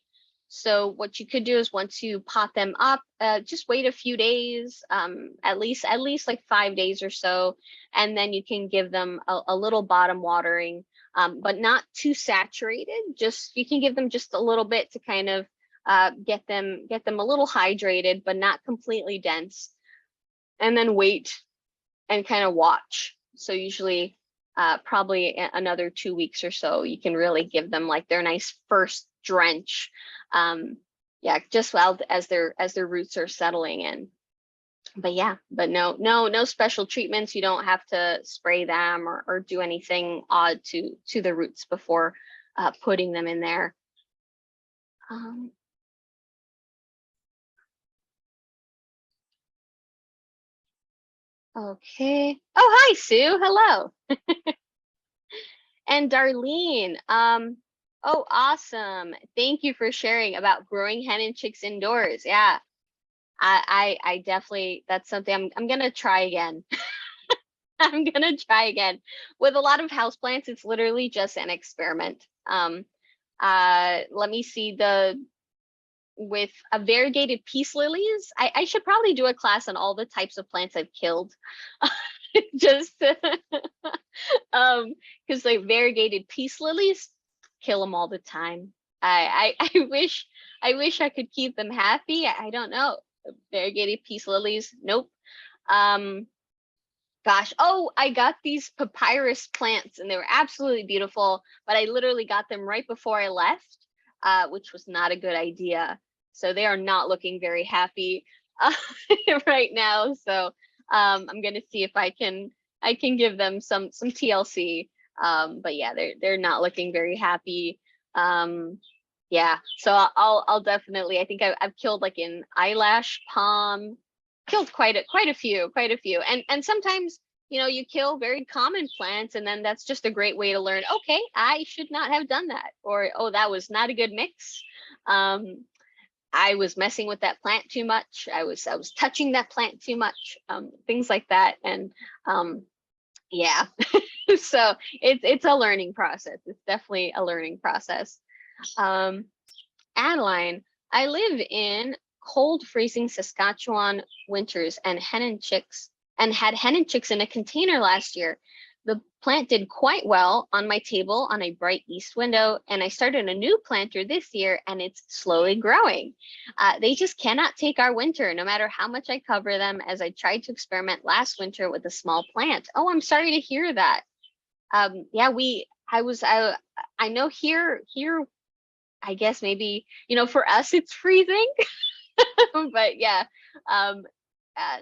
Speaker 1: So what you could do is, once you pot them up, just wait a few days, at least like 5 days or so, and then you can give them a little bottom watering, but not too saturated. You can give them just a little bit to kind of get them a little hydrated, but not completely dense. And then wait and kind of watch. So usually probably another 2 weeks or so, you can really give them like their nice first drench. Yeah, just as their roots are settling in. But yeah, but no special treatments. You don't have to spray them or do anything odd to the roots before putting them in there. Okay. Oh, hi, Sue. Hello. And Darlene, oh, awesome. Thank you for sharing about growing hen and chicks indoors. Yeah, I definitely, that's something I'm gonna try again. I'm gonna try again. With a lot of houseplants, it's literally just an experiment. Let me see, with a variegated peace lilies, I should probably do a class on all the types of plants I've killed. Just because like variegated peace lilies, kill them all the time. I wish I could keep them happy. I don't know. Variegated peace lilies, nope. Gosh, oh, I got these papyrus plants and they were absolutely beautiful, but I literally got them right before I left, which was not a good idea. So they are not looking very happy right now. So I'm gonna see if I can give them some TLC. But yeah, they're not looking very happy. Yeah, so I'll definitely, I think I've killed like an eyelash palm, killed quite a few, and sometimes you kill very common plants, and then that's just a great way to learn, okay, I should not have done that, or oh, that was not a good mix. I was messing with that plant too much. I was touching that plant too much. Things like that, and yeah. So it's a learning process. It's definitely a learning process. Adeline, I live in cold, freezing Saskatchewan winters and had hen and chicks in a container last year. The plant did quite well on my table on a bright east window, and I started a new planter this year, and it's slowly growing. They just cannot take our winter, no matter how much I cover them, as I tried to experiment last winter with a small plant. Oh, I'm sorry to hear that. Yeah, I know here, I guess maybe, for us it's freezing, but yeah.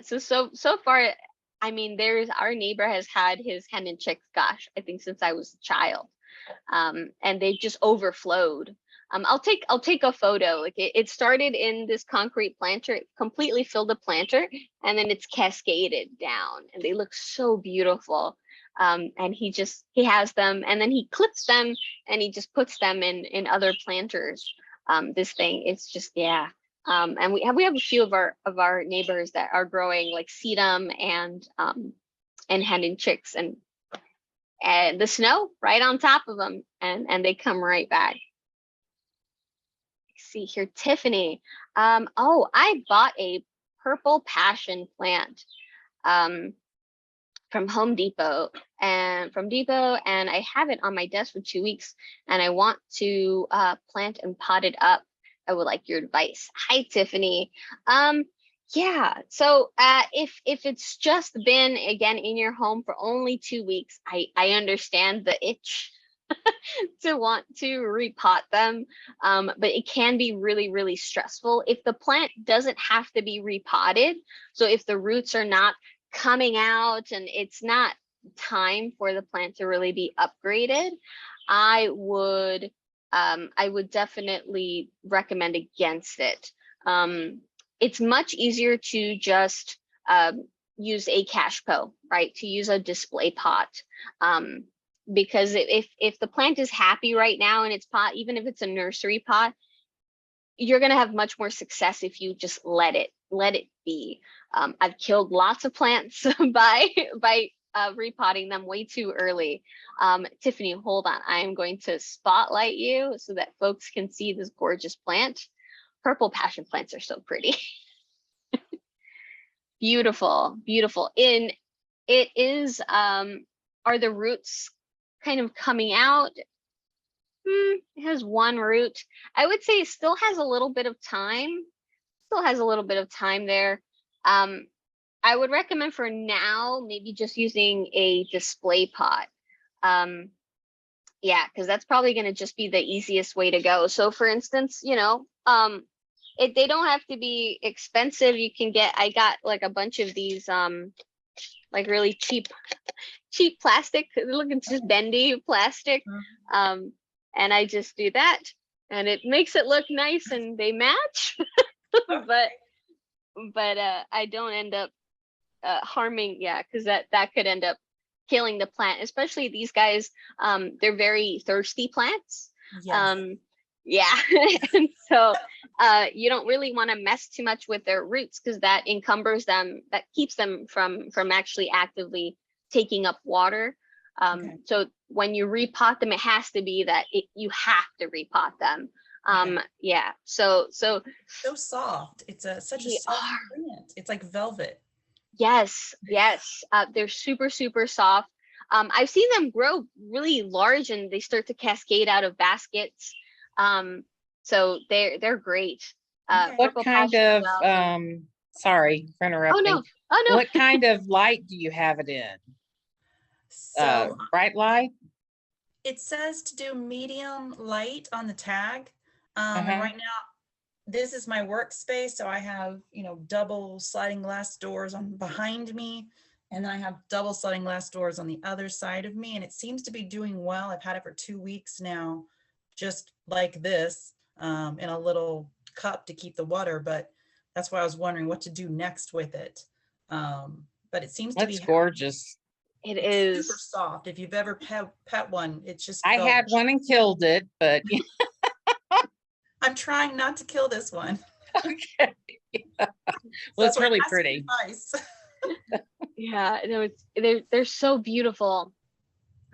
Speaker 1: So far, I mean, our neighbor has had his hen and chicks, gosh, I think since I was a child. And they just overflowed. I'll take a photo. Like it started in this concrete planter, it completely filled the planter, and then it's cascaded down, and they look so beautiful. And he has them, and then he clips them, and he just puts them in other planters. This thing, it's just, yeah. And we have a few of our neighbors that are growing like sedum and hen and chicks, and and the snow right on top of them, and they come right back. See here, Tiffany. Oh, I bought a purple passion plant from Home Depot and I have it on my desk for 2 weeks, and I want to plant and pot it up. I would like your advice. Hi, Tiffany. Yeah, so if it's just been again in your home for only 2 weeks, I understand the itch to want to repot them, but it can be really, really stressful if the plant doesn't have to be repotted. So if the roots are not coming out and it's not time for the plant to really be upgraded, I would definitely recommend against it. It's much easier to just use a cashpo, right? To use a display pot. Because if the plant is happy right now in its pot, even if it's a nursery pot, you're going to have much more success if you just let it be. I've killed lots of plants by repotting them way too early. Tiffany, hold on. I am going to spotlight you so that folks can see this gorgeous plant. Purple passion plants are so pretty. Beautiful, beautiful. It is, are the roots kind of coming out? It has one root. I would say it still has a little bit of time. Still has a little bit of time there. I would recommend for now, maybe just using a display pot. Yeah, because that's probably going to just be the easiest way to go. So for instance, you know, they don't have to be expensive. You can get, I got like a bunch of these, like really cheap plastic. Look, it's just bendy plastic. And I just do that and it makes it look nice and they match. but I don't end up harming, yeah, because that could end up killing the plant, especially these guys. They're very thirsty plants.
Speaker 4: Yes.
Speaker 1: Yeah. And so you don't really want to mess too much with their roots because that encumbers them, that keeps them from actually actively taking up water.
Speaker 4: Okay.
Speaker 1: So when you repot them, it has to be that you have to repot them.
Speaker 4: Okay.
Speaker 1: Yeah, so
Speaker 4: soft. It's such a
Speaker 1: they
Speaker 4: soft
Speaker 1: are.
Speaker 4: plant. It's like velvet.
Speaker 1: Yes, yes. They're super, super soft. I've seen them grow really large and they start to cascade out of baskets. So they're great.
Speaker 4: Okay.
Speaker 5: What
Speaker 1: Purple
Speaker 5: kind
Speaker 1: passion
Speaker 5: of,
Speaker 1: wells.
Speaker 5: sorry for
Speaker 1: Oh
Speaker 5: interrupting.
Speaker 1: no, oh no.
Speaker 5: What kind of light do you have it in?
Speaker 4: So
Speaker 5: Bright light?
Speaker 4: it says to do medium light on the tag. And
Speaker 5: Uh-huh.
Speaker 4: right now, this is my workspace. So I have, you know, double sliding glass doors on behind me. And then I have double sliding glass doors on the other side of me. And it seems to be doing well. I've had it for 2 weeks now, just like this, in a little cup to keep the water. But that's why I was wondering what to do next with it. But it seems to be
Speaker 5: That's gorgeous.
Speaker 1: It
Speaker 4: It's
Speaker 1: is.
Speaker 4: super soft. If you've ever pet one, it's just
Speaker 5: I had
Speaker 4: velvet.
Speaker 5: one and killed it, but
Speaker 4: I'm trying not to kill this one.
Speaker 5: okay. Well,
Speaker 4: So
Speaker 5: it's really
Speaker 4: ask your
Speaker 5: pretty.
Speaker 4: advice.
Speaker 1: Yeah, no, they're so beautiful.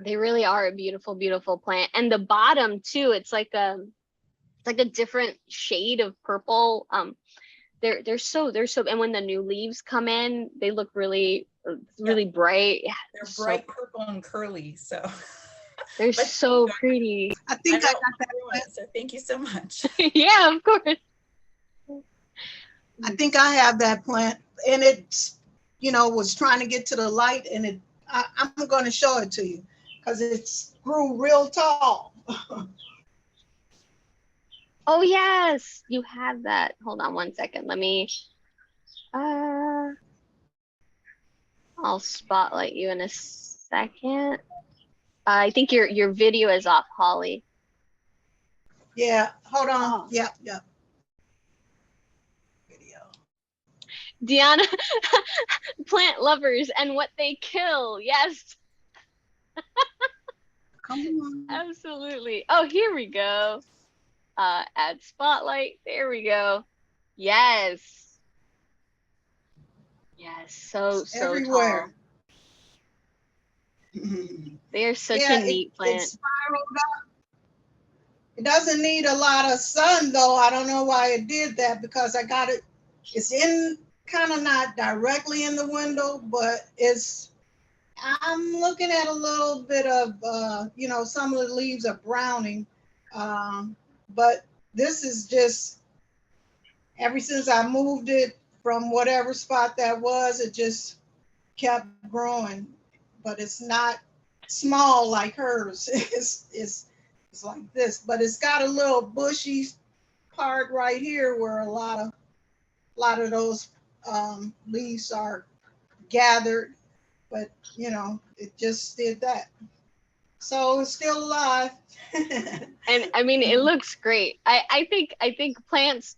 Speaker 1: They really are a beautiful, beautiful plant. And the bottom too, it's like a different shade of purple. They're so and when the new leaves come in, they look really bright. Yeah,
Speaker 4: They're
Speaker 1: so
Speaker 4: bright purple and curly. So
Speaker 1: they're
Speaker 4: But
Speaker 1: so pretty.
Speaker 3: I think I
Speaker 4: wrote
Speaker 3: got that.
Speaker 4: through it, so thank you so much.
Speaker 1: Yeah, of course.
Speaker 3: I think I have that plant, and it's, you know, was trying to get to the light, and I'm going to show it to you because it's grew real tall.
Speaker 1: Oh yes, you have that. Hold on one second. Let me I'll spotlight you in a second. I think your video is off, Holly.
Speaker 3: Yeah, hold on.
Speaker 1: Oh.
Speaker 3: Yeah. Video.
Speaker 1: Deanna, plant lovers and what they kill. Yes,
Speaker 3: Come on.
Speaker 1: absolutely. Oh, here we go. Add spotlight. There we go. Yes. Yes, so
Speaker 3: Everywhere.
Speaker 1: tall. They are such
Speaker 3: Yeah,
Speaker 1: a neat
Speaker 3: it
Speaker 1: plant.
Speaker 3: spiraled up. It doesn't need a lot of sun though. I don't know why it did that because I got it. It's in kind of not directly in the window, but I'm looking at a little bit of, some of the leaves are browning. But this is just, ever since I moved it from whatever spot that was, it just kept growing. But it's not small like hers. It's like this, but it's got a little bushy part right here where a lot of those leaves are gathered, but it just did that. So it's still alive.
Speaker 1: And I mean, it looks great. I think plants,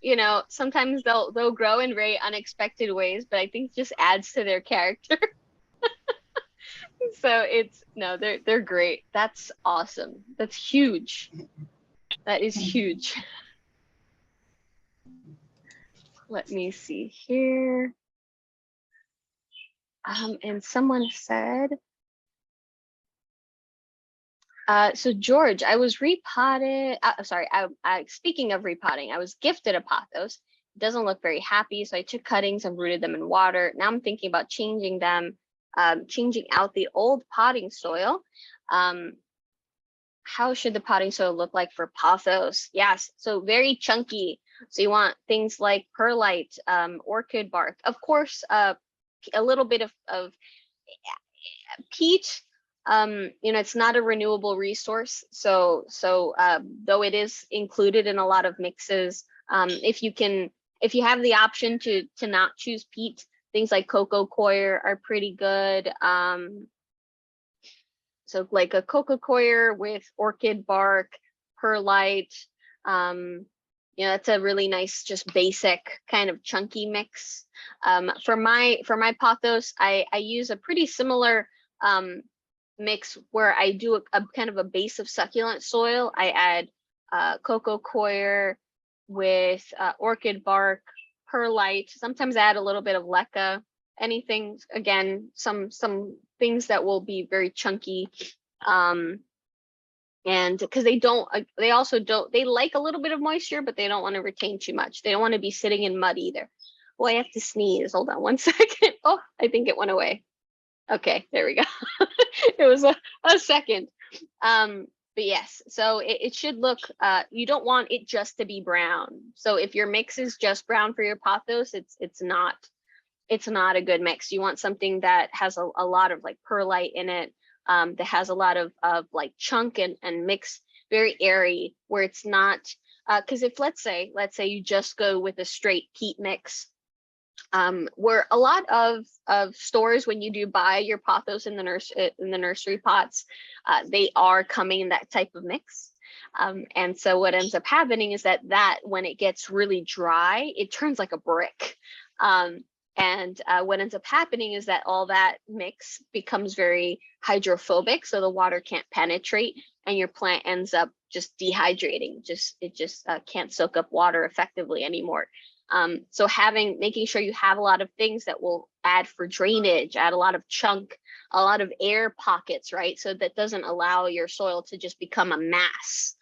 Speaker 1: sometimes they'll grow in very unexpected ways, but I think just adds to their character. So it's no, they're great. That's awesome. That's huge. That is huge. Let me see here. And someone said, so George, I was repotted. Sorry, speaking of repotting, I was gifted a pothos. It doesn't look very happy, so I took cuttings and rooted them in water. Now I'm thinking about changing them, changing out the old potting soil. How should the potting soil look like for pothos? Yes, so very chunky. So you want things like perlite, orchid bark, of course, a little bit of peat. It's not a renewable resource, so though it is included in a lot of mixes, if you have the option to not choose peat, things like cocoa coir are pretty good. So like a cocoa coir with orchid bark, perlite, it's a really nice, just basic kind of chunky mix. For my pothos, I use a pretty similar mix where I do a kind of a base of succulent soil. I add cocoa coir with orchid bark, perlite. Sometimes I add a little bit of leca. Anything, again, some things that will be very chunky. And because they also don't, they like a little bit of moisture, but they don't want to retain too much. They don't want to be sitting in mud either. Oh, I have to sneeze. Hold on one second. Oh, I think it went away. Okay, there we go. It was a second. But yes, so it should look, you don't want it just to be brown. So if your mix is just brown for your pothos, it's not a good mix. You want something that has a lot of like perlite in it, that has a lot of like chunk and mix, very airy, where it's not, because if let's say you just go with a straight peat mix, where a lot of stores, when you do buy your pothos in the nursery pots, they are coming in that type of mix. And so what ends up happening is that when it gets really dry, it turns like a brick. And what ends up happening is that all that mix becomes very hydrophobic, so the water can't penetrate, and your plant ends up just dehydrating. It just can't soak up water effectively anymore. So making sure you have a lot of things that will add for drainage, add a lot of chunk, a lot of air pockets, right? So that doesn't allow your soil to just become a mass.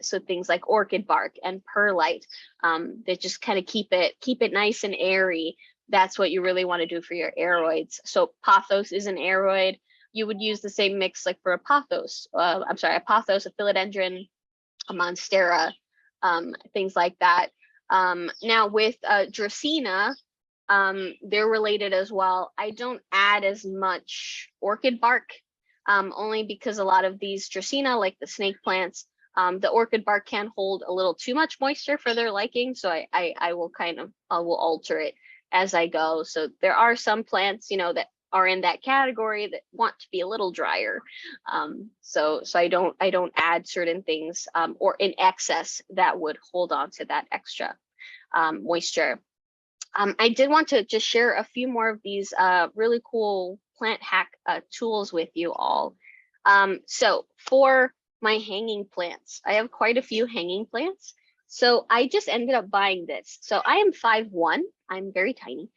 Speaker 1: So things like orchid bark and perlite, that just kind of keep it nice and airy. That's what you really want to do for your aeroids. So pothos is an aeroid. You would use the same mix like for a pothos. A pothos, a philodendron, a monstera, things like that. Now with Dracaena, they're related as well. I don't add as much orchid bark, only because a lot of these Dracaena, like the snake plants, the orchid bark can hold a little too much moisture for their liking. So I will will alter it as I go. So there are some plants, that are in that category that want to be a little drier. So I don't add certain things, or in excess that would hold on to that extra moisture. I did want to just share a few more of these really cool plant hack tools with you all. So for my hanging plants, I have quite a few hanging plants. So I just ended up buying this. So I am 5'1". I'm very tiny.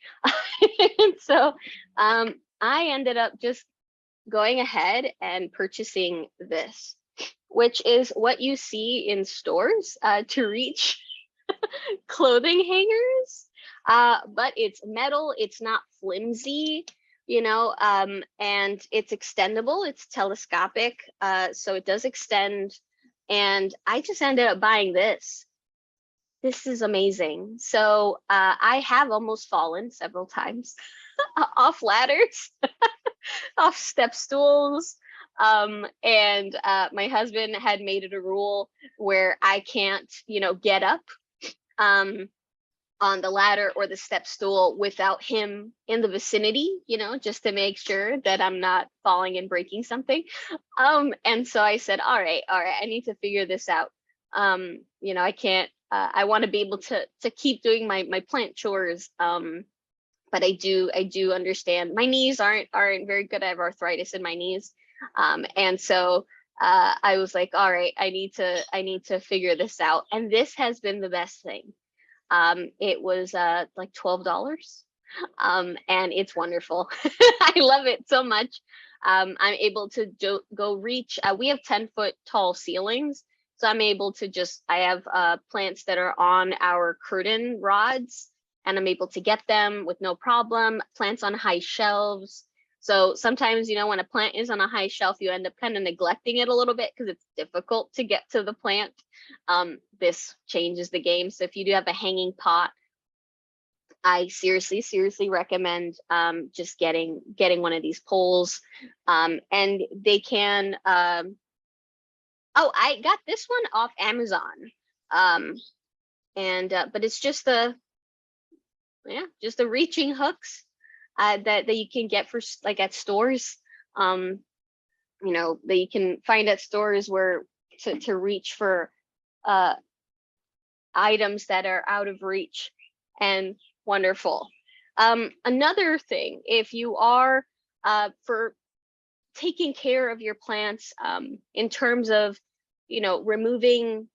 Speaker 1: And so I ended up just going ahead and purchasing this, which is what you see in stores to reach clothing hangers. But it's metal, it's not flimsy, and it's extendable, it's telescopic, so it does extend. And I just ended up buying this. This is amazing. So I have almost fallen several times off ladders, off step stools. And my husband had made it a rule where I can't, get up on the ladder or the step stool without him in the vicinity, just to make sure that I'm not falling and breaking something. And so I said, all right, I need to figure this out. I can't, I want to be able to keep doing my plant chores. But I do understand my knees aren't very good. I have arthritis in my knees. And so I was like, all right, I need to figure this out. And this has been the best thing. It was like $12. And it's wonderful. I love it so much. I'm able to go reach, we have 10-foot tall ceilings. So I'm able to I have plants that are on our curtain rods, and I'm able to get them with no problem. Plants on high shelves. So sometimes, when a plant is on a high shelf, you end up kind of neglecting it a little bit because it's difficult to get to the plant. This changes the game. So if you do have a hanging pot, I seriously recommend just getting one of these poles. And they can, oh, I got this one off Amazon. But it's just the reaching hooks that you can get for like at stores, that you can find at stores where to reach for items that are out of reach, and wonderful. Another thing, if you are for taking care of your plants, in terms of removing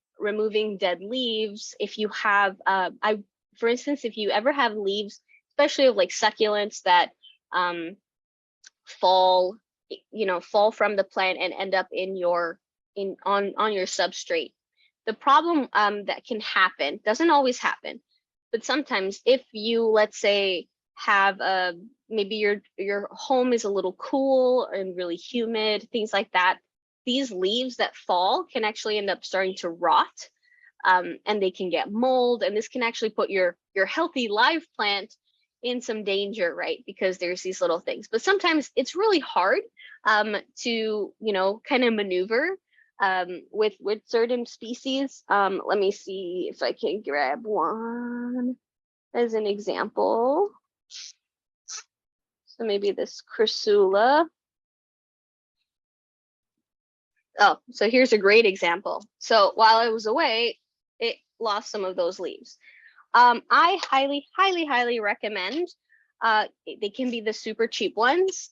Speaker 1: dead leaves, if you have for instance, if you ever have leaves, especially of like succulents that fall from the plant and end up on your substrate. The problem that can happen, doesn't always happen, but sometimes, if you, let's say, have maybe your home is a little cool and really humid, things like that, these leaves that fall can actually end up starting to rot, and they can get mold, and this can actually put your healthy live plant in some danger, right? Because there's these little things. But sometimes it's really hard to kind of maneuver with certain species. Let me see if I can grab one as an example. So maybe this crassula. Oh, so here's a great example. So while I was away, it lost some of those leaves. I highly recommend, they can be the super cheap ones,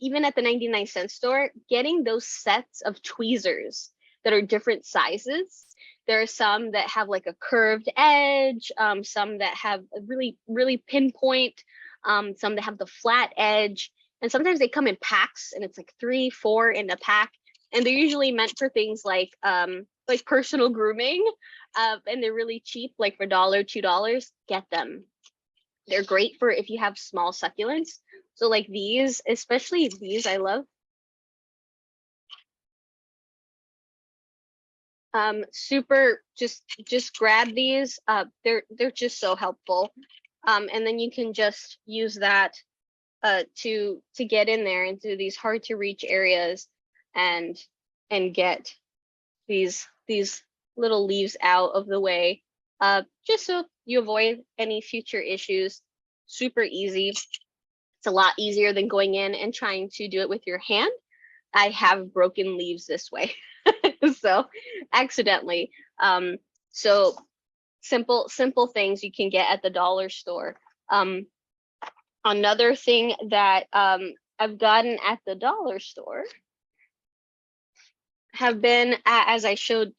Speaker 1: even at the 99-cent store, getting those sets of tweezers that are different sizes. There are some that have like a curved edge, some that have a really pinpoint, some that have the flat edge, and sometimes they come in packs, and it's like 3, 4 in a pack, and they're usually meant for things like personal grooming, and they're really cheap, like for $1, $2. Get them. They're great for if you have small succulents. So like these, especially these, I love. Super, just grab these. They're just so helpful. And then you can just use that to get in there into these hard to reach areas and get these little leaves out of the way, just so you avoid any future issues. Super easy. It's a lot easier than going in and trying to do it with your hand. I have broken leaves this way. So accidentally. So simple things you can get at the dollar store. Another thing that I've gotten at the dollar store have been, as I showed,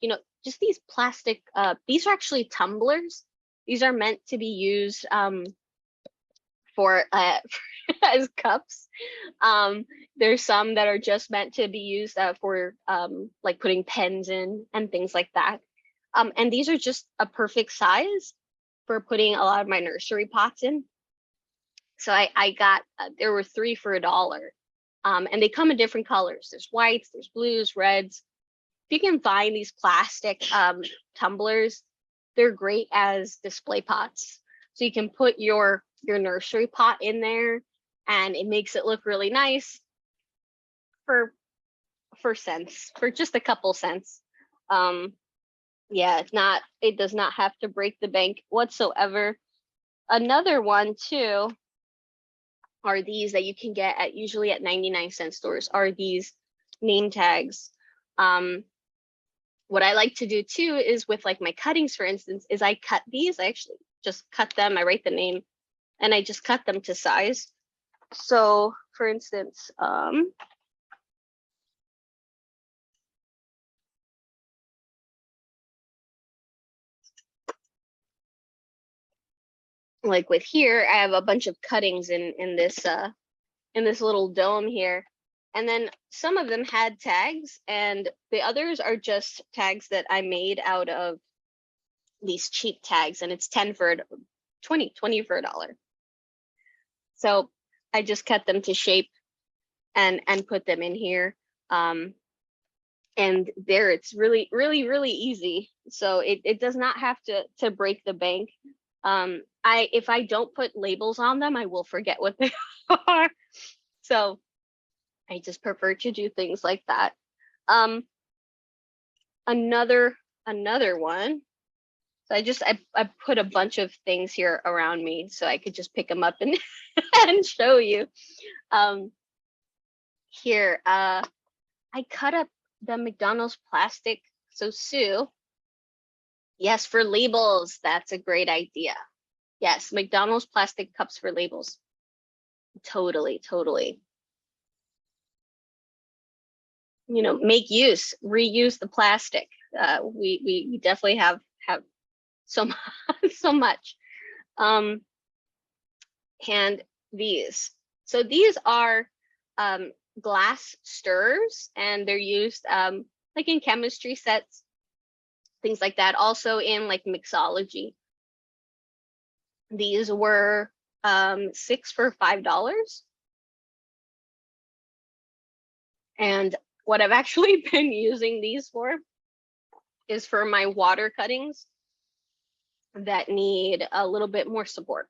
Speaker 1: just these plastic, these are actually tumblers. These are meant to be used for as cups. There's some that are just meant to be used for like putting pens in and things like that. And these are just a perfect size for putting a lot of my nursery pots in. So I got, there were 3 for $1. And they come in different colors. There's whites, there's blues, reds. If you can find these plastic tumblers, they're great as display pots. So you can put your nursery pot in there and it makes it look really nice for cents, for just a couple cents. Yeah, it does not have to break the bank whatsoever. Another one too are these that you can get at usually at 99-cent stores, are these name tags. What I like to do too is with like my cuttings, for instance, is I cut these. I actually just cut them. I write the name and I just cut them to size. So for instance, like with here, I have a bunch of cuttings in this little dome here. And then some of them had tags and the others are just tags that I made out of these cheap tags, and it's 20 for $1. So I just cut them to shape and put them in here. And there it's really, really, really easy. So it does not have to break the bank. If I don't put labels on them, I will forget what they are. So I just prefer to do things like that. Another one. So I put a bunch of things here around me so I could just pick them up and and show you. Here, I cut up the McDonald's plastic. So Sue, yes, for labels, that's a great idea. Yes, McDonald's plastic cups for labels. Totally, totally. You know, make use, reuse the plastic. We definitely have so so much. And these. So these are glass stirrers, and they're used like in chemistry sets, things like that. Also in like mixology. These were 6 for $5. And what I've actually been using these for is for my water cuttings that need a little bit more support.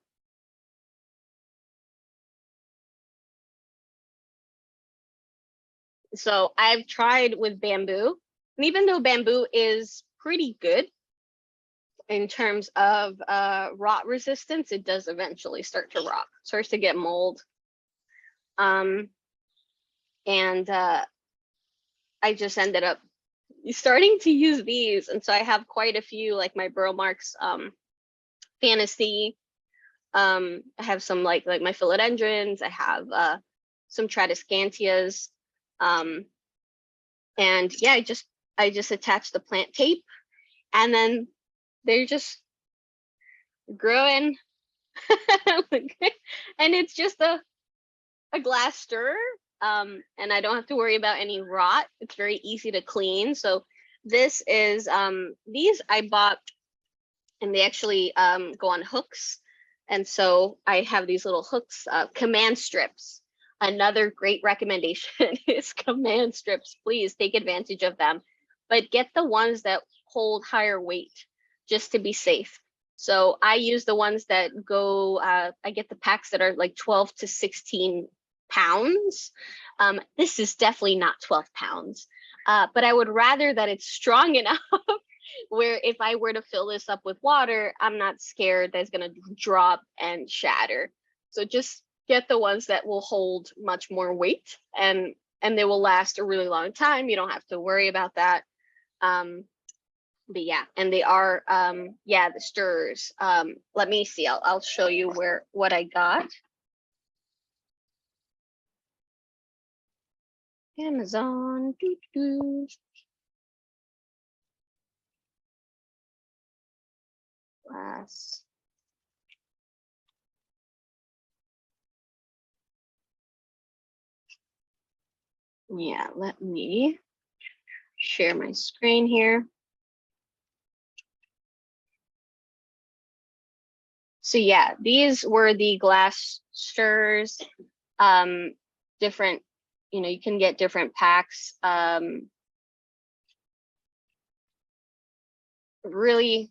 Speaker 1: So I've tried with bamboo, and even though bamboo is pretty good in terms of rot resistance, it does eventually start to rot, starts to get mold. And I just ended up starting to use these, and so I have quite a few, like my Burl Marks Fantasy. I have some like my philodendrons. I have some Tradescantias. And yeah, I just attach the plant tape, and then they're just growing. And it's just a glass stirrer. And I don't have to worry about any rot. It's very easy to clean. So this is these I bought, and they actually go on hooks. And so I have these little hooks, command strips. Another great recommendation is command strips. Please take advantage of them, but get the ones that hold higher weight just to be safe. So I use the ones that go, I get the packs that are like 12 to 16 pounds. This is definitely not 12 pounds, but I would rather that it's strong enough where if I were to fill this up with water, I'm not scared that it's going to drop and shatter. So just get the ones that will hold much more weight, and they will last a really long time. You don't have to worry about that. But yeah, and they are yeah, the stirrers. Let me see, I'll show you what I got. Amazon. Glass. Yeah, let me share my screen here. So yeah, these were the glass stirrers. Different, you can get different packs. Really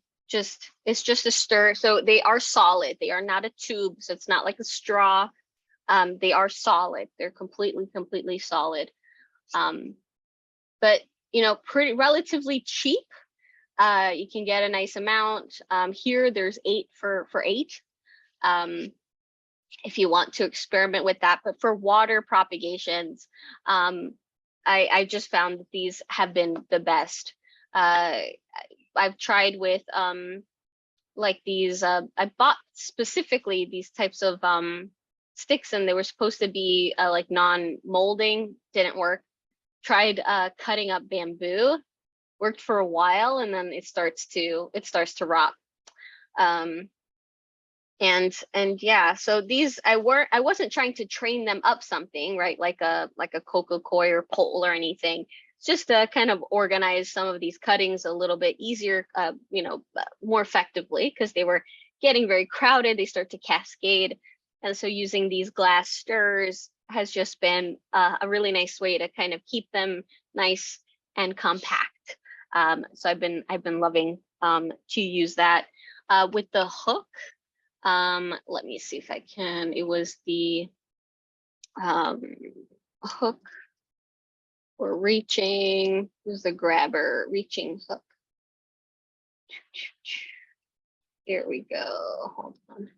Speaker 1: it's just a stir. So they are solid. They are not a tube. So it's not like a straw. They are solid. They're completely solid. But pretty relatively cheap. You can get a nice amount. Here there's 8 for 8. If you want to experiment with that, but for water propagations, I just found that these have been the best. I've tried with like these. I bought specifically these types of sticks, and they were supposed to be like non-molding. Didn't work. Tried cutting up bamboo. Worked for a while, and then it starts to rot. And yeah, so these I wasn't trying to train them up something, right? Like a coca coir or pole or anything. Just to kind of organize some of these cuttings a little bit easier, more effectively, because they were getting very crowded. They start to cascade. And so using these glass stirrers has just been a really nice way to kind of keep them nice and compact. So I've been loving to use that. With the hook, let me see if I can. It was the hook or reaching. It was the grabber reaching hook. Here we go. Hold on.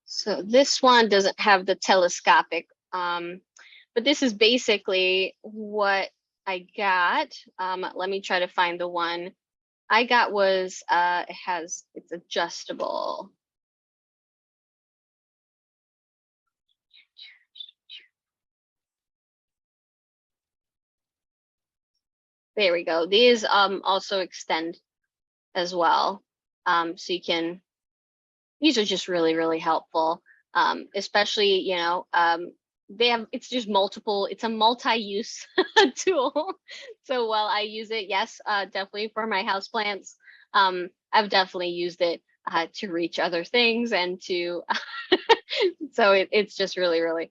Speaker 1: So this one doesn't have the telescopic, but this is basically what I got. Let me try to find the one I got. Was it's adjustable. There we go. These also extend as well. So you can, these are just really helpful. Especially, it's just multiple, it's a multi-use tool. So while I use it, yes, definitely for my houseplants, I've definitely used it to reach other things and to, so it's just really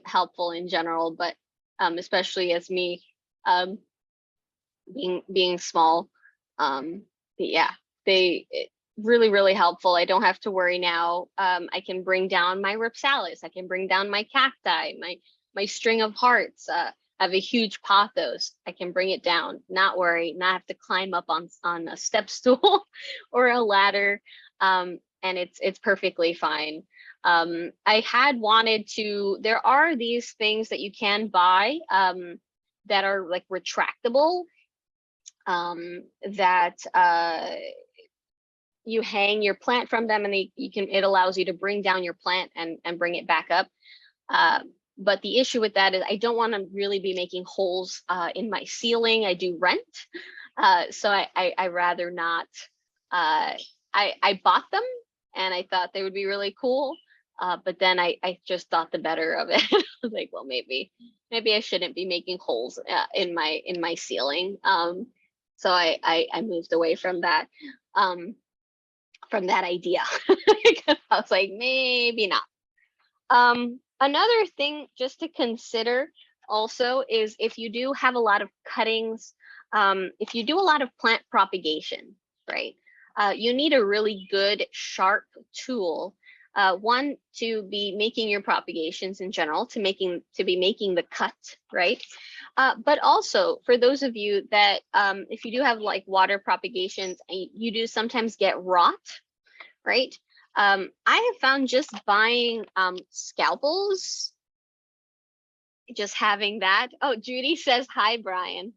Speaker 1: helpful in general, but especially as me being small, yeah, really helpful. I don't have to worry now. I can bring down my ripsalis. I can bring down my cacti, my string of hearts. I have a huge pothos. I can bring it down, not worry, not have to climb up on a step stool or a ladder. And it's perfectly fine. I had wanted to, there are these things that you can buy that are like retractable, that you hang your plant from them, and it allows you to bring down your plant and bring it back up. But the issue with that is I don't want to really be making holes in my ceiling. I do rent, so I rather not. I bought them and I thought they would be really cool, but then I just thought the better of it. I was like, well, maybe I shouldn't be making holes in my ceiling. So I moved away from that. From that idea. Because I was like, maybe not. Another thing just to consider also is if you do have a lot of cuttings, if you do a lot of plant propagation, right? You need a really good sharp tool. One, to be making your propagations in general, to be making the cut, right? But also for those of you that, if you do have like water propagations, you do sometimes get rot, right? I have found just buying scalpels, just having that. Oh, Judy says, hi, Brian.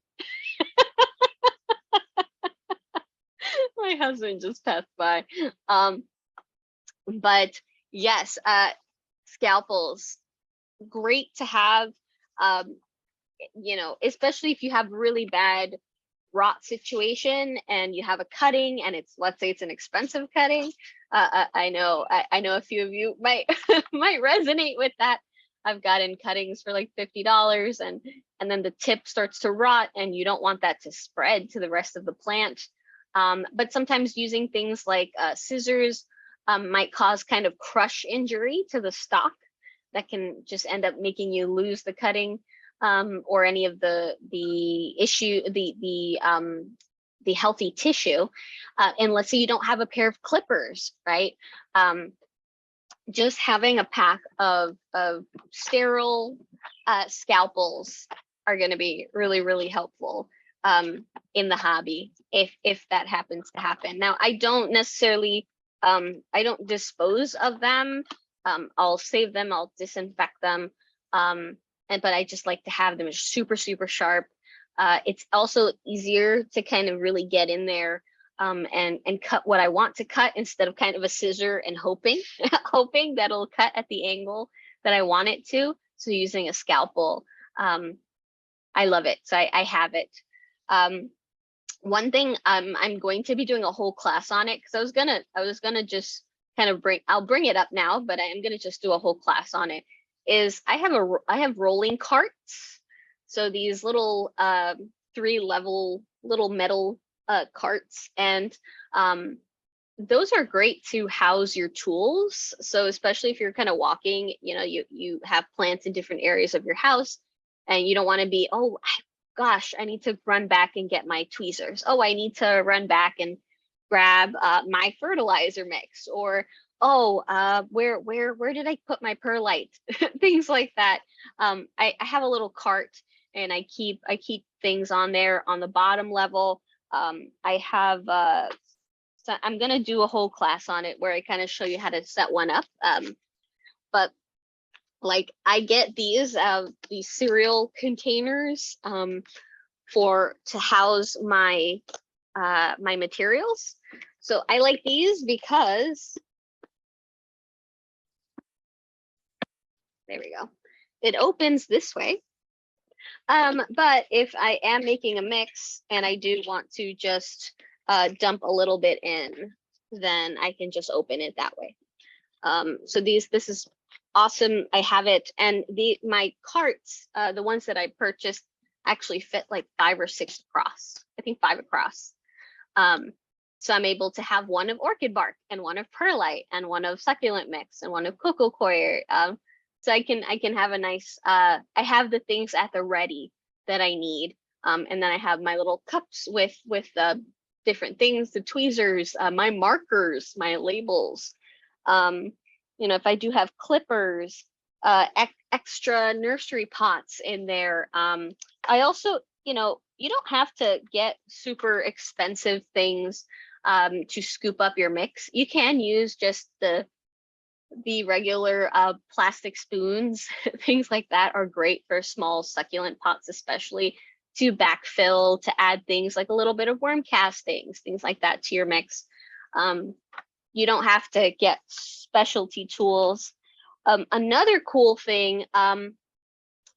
Speaker 1: My husband just passed by. But yes, scalpels, great to have, especially if you have really bad rot situation and you have a cutting and let's say it's an expensive cutting. I know a few of you might might resonate with that. I've gotten cuttings for like $50, and then the tip starts to rot, and you don't want that to spread to the rest of the plant. But sometimes using things like scissors might cause kind of crush injury to the stalk that can just end up making you lose the cutting, or any of the healthy tissue. And let's say you don't have a pair of clippers, right? Just having a pack of sterile scalpels are going to be really, really helpful in the hobby if that happens to happen. Now, I don't necessarily, I don't dispose of them. I'll save them, I'll disinfect them. But I just like to have them super, super sharp. It's also easier to kind of really get in there and cut what I want to cut instead of kind of a scissor and hoping hoping that it'll cut at the angle that I want it to. So using a scalpel, I love it. So I have it. One thing I'm going to be doing a whole class on it, because I was gonna just kind of I'll bring it up now, but I am gonna just do a whole class on it. Is I have rolling carts. So these little 3-level little metal carts, and those are great to house your tools. So especially if you're kind of walking, you have plants in different areas of your house, and you don't want to be, oh gosh, I need to run back and get my tweezers. Oh, I need to run back and grab my fertilizer mix, or where did I put my perlite? Things like that. I have a little cart, and I keep things on there on the bottom level. I have so I'm gonna do a whole class on it where I kind of show you how to set one up. But like I get these cereal containers to house my my materials. So I like these because there we go. It opens this way. But if I am making a mix and I do want to just dump a little bit in, then I can just open it that way. So this is awesome. I have it, and my carts, the ones that I purchased, actually fit like 5 or 6 across. I think 5 across. So I'm able to have one of orchid bark, and one of perlite, and one of succulent mix, and one of coco coir. So I can have a nice. I have the things at the ready that I need, and then I have my little cups with different things, the tweezers, my markers, my labels. If I do have clippers, extra nursery pots in there. I also, you don't have to get super expensive things to scoop up your mix. You can use just the regular plastic spoons. Things like that are great for small succulent pots, especially to backfill, to add things like a little bit of worm castings, things like that to your mix. You don't have to get specialty tools. Another cool thing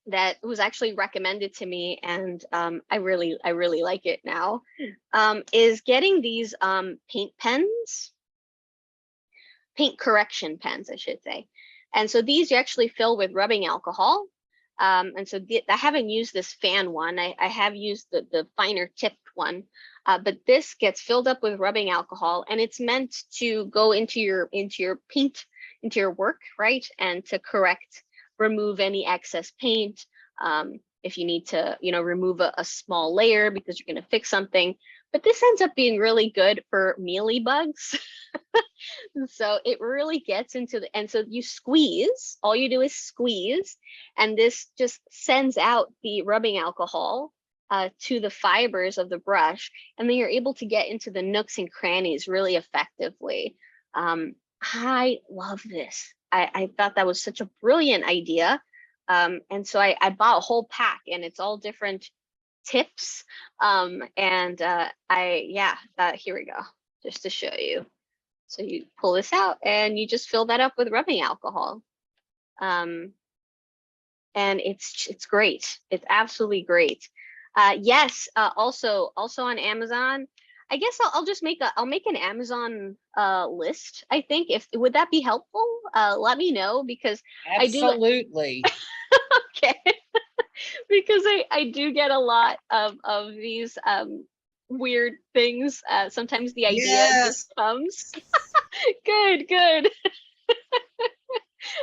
Speaker 1: that was actually recommended to me, and I really like it now, is getting these paint pens, paint correction pens, I should say. And so these you actually fill with rubbing alcohol. And so I haven't used this fan one. I have used the finer tipped one, but this gets filled up with rubbing alcohol, and it's meant to go into your paint, into your work, right? And to remove any excess paint. If you need to, remove a small layer because you're going to fix something. But this ends up being really good for mealy bugs. So it really gets into and so you squeeze, all you do is squeeze, and this just sends out the rubbing alcohol to the fibers of the brush, and then you're able to get into the nooks and crannies really effectively. I love this. I thought that was such a brilliant idea. And so I bought a whole pack, and it's all different tips. Here we go, just to show you. So you pull this out, and you just fill that up with rubbing alcohol. And it's great. It's absolutely great. Yes, also on Amazon, I guess I'll just I'll make an Amazon list. I think, if would that be helpful? Let me know, because I do.
Speaker 5: Absolutely.
Speaker 1: Okay. Because I do get a lot of these weird things. Sometimes the idea just
Speaker 3: Yes.
Speaker 1: comes. Good, good.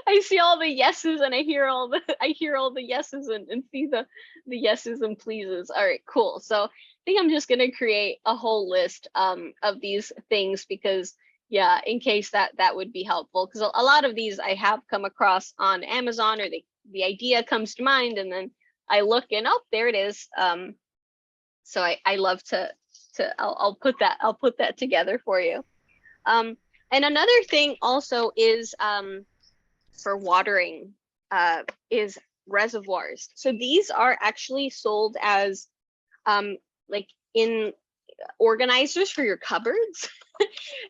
Speaker 1: I see all the yeses and I hear all the yeses and see the yeses and pleases. All right, cool. So I think I'm just gonna create a whole list of these things, because yeah, in case that would be helpful, because a lot of these I have come across on Amazon, or the idea comes to mind and then I look and, oh, there it is. So I love to I'll put that together for you. And another thing also is for watering is reservoirs. So these are actually sold as like in organizers for your cupboards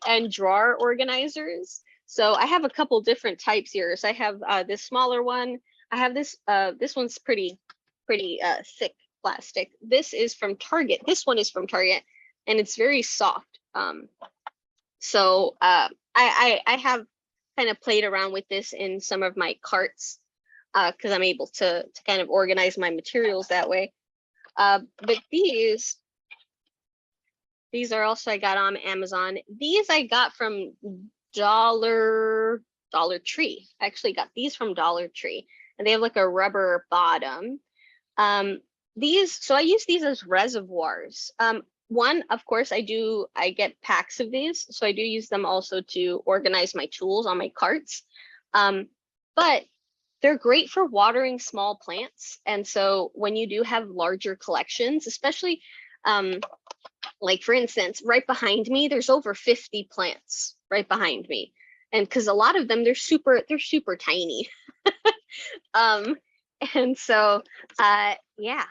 Speaker 1: and drawer organizers. So I have a couple different types here. So I have this smaller one. I have this one's pretty thick plastic. This is from Target. This one is from Target, and it's very soft. So I have kind of played around with this in some of my carts, because I'm able to kind of organize my materials that way. But these are also, I got on Amazon. These I got from Dollar Tree. I actually got these from Dollar Tree, and they have like a rubber bottom. So I use these as reservoirs. One, of course, I get packs of these, so I do use them also to organize my tools on my carts. But they're great for watering small plants. And so when you do have larger collections, especially like for instance, right behind me, there's over 50 plants right behind me. And because a lot of them, they're super tiny. And so yeah,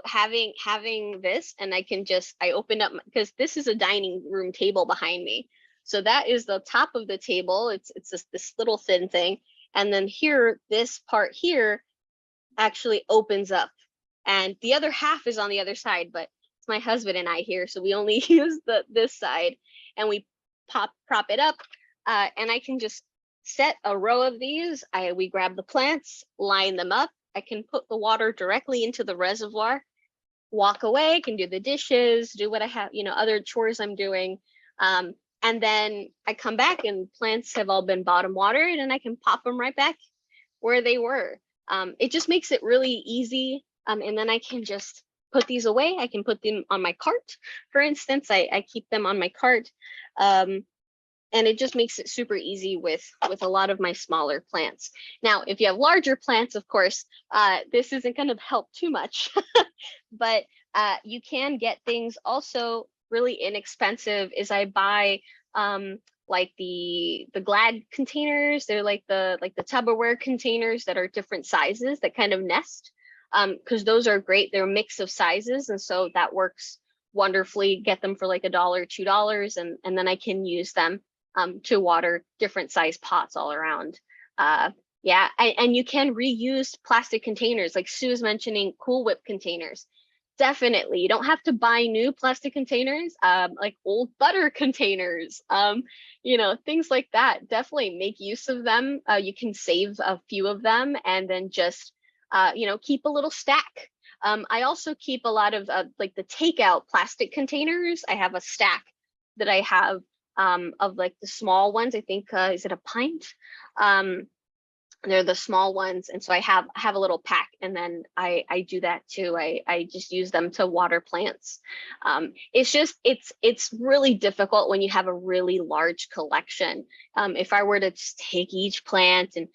Speaker 1: having this, and I open up, because this is a dining room table behind me. So that is the top of the table. It's just this little thin thing. And then here, this part here actually opens up, and the other half is on the other side, but it's my husband and I here, so we only use this side, and we prop it up, and I can just set a row of these. We grab the plants, line them up. I can put the water directly into the reservoir, walk away, I can do the dishes, do what I have, other chores I'm doing. And then I come back and plants have all been bottom watered, and I can pop them right back where they were. It just makes it really easy. And then I can just put these away. I can put them on my cart. For instance, I keep them on my cart. And it just makes it super easy with a lot of my smaller plants. Now, if you have larger plants, of course, this isn't going to help too much, but you can get things also really inexpensive. Is I buy like the Glad containers. They're like the Tupperware containers that are different sizes that kind of nest, because those are great. They're a mix of sizes, and so that works wonderfully. Get them for like $1, $2, and then I can use them to water different size pots all around. Yeah, and you can reuse plastic containers, like Sue's mentioning Cool Whip containers. Definitely, you don't have to buy new plastic containers, like old butter containers, things like that. Definitely make use of them. You can save a few of them and then just, keep a little stack. I also keep a lot of like the takeout plastic containers. I have a stack that I have of like the small ones. I think, is it a pint? They're the small ones, and so I have a little pack, and then I do that too. I just use them to water plants. It's really difficult when you have a really large collection. If I were to just take each plant and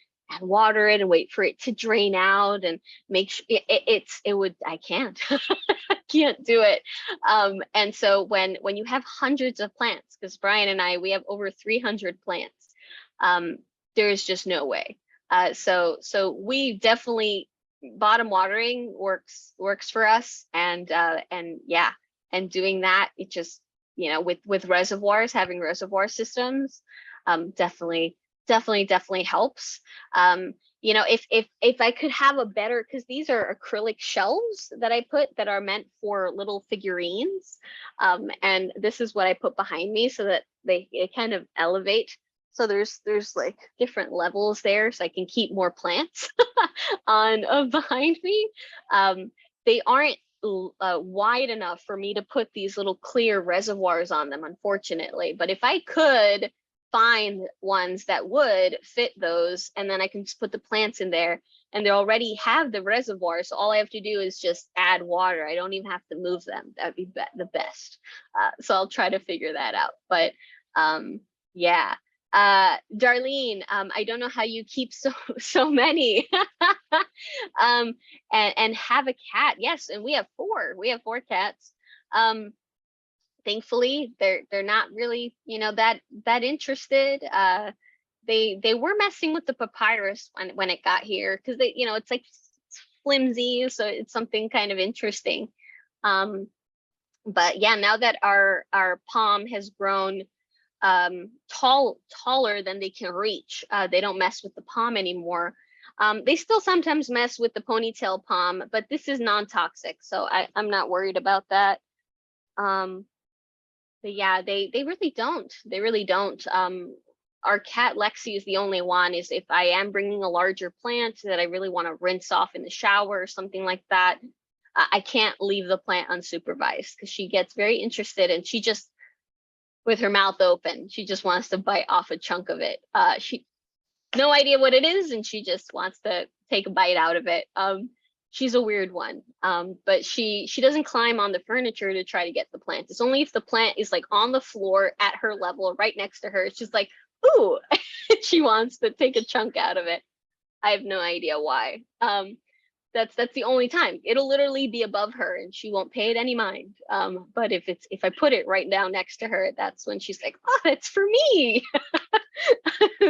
Speaker 1: water it and wait for it to drain out and make sure I can't I can't do it. And so when you have hundreds of plants, because Brian and we have over 300 plants, there's just no way. So we definitely, bottom watering works for us, and yeah, and doing that, it just, with reservoirs, having reservoir systems, definitely definitely helps. You know, if I could have a better, because these are acrylic shelves that I put that are meant for little figurines, and this is what I put behind me so that they kind of elevate. So there's like different levels there, so I can keep more plants on behind me. They aren't wide enough for me to put these little clear reservoirs on them, unfortunately. But if I could find ones that would fit those, and then I can just put the plants in there, and they already have the reservoir, so all I have to do is just add water. I don't even have to move them. That'd be the best. So I'll try to figure that out. But yeah. Darlene, I don't know how you keep so many. And have a cat. Yes, and we have four cats. Thankfully they're not really, you know, that interested. They were messing with the papyrus when it got here, because they, you know, it's like flimsy, so it's something kind of interesting. But yeah, now that our palm has grown taller than they can reach, they don't mess with the palm anymore. They still sometimes mess with the ponytail palm, but this is non-toxic, so I'm not worried about that. But yeah, they really don't. They really don't. Our cat Lexi is the only one. Is if I am bringing a larger plant that I really want to rinse off in the shower or something like that, I can't leave the plant unsupervised, because she gets very interested, and she just, with her mouth open, she just wants to bite off a chunk of it. She no idea what it is, and she just wants to take a bite out of it. She's a weird one. But she doesn't climb on the furniture to try to get the plant. It's only if the plant is like on the floor at her level, right next to her. She's like, ooh, she wants to take a chunk out of it. I have no idea why. That's the only time. It'll literally be above her and she won't pay it any mind. But if I put it right down next to her, that's when she's like, oh, that's for me.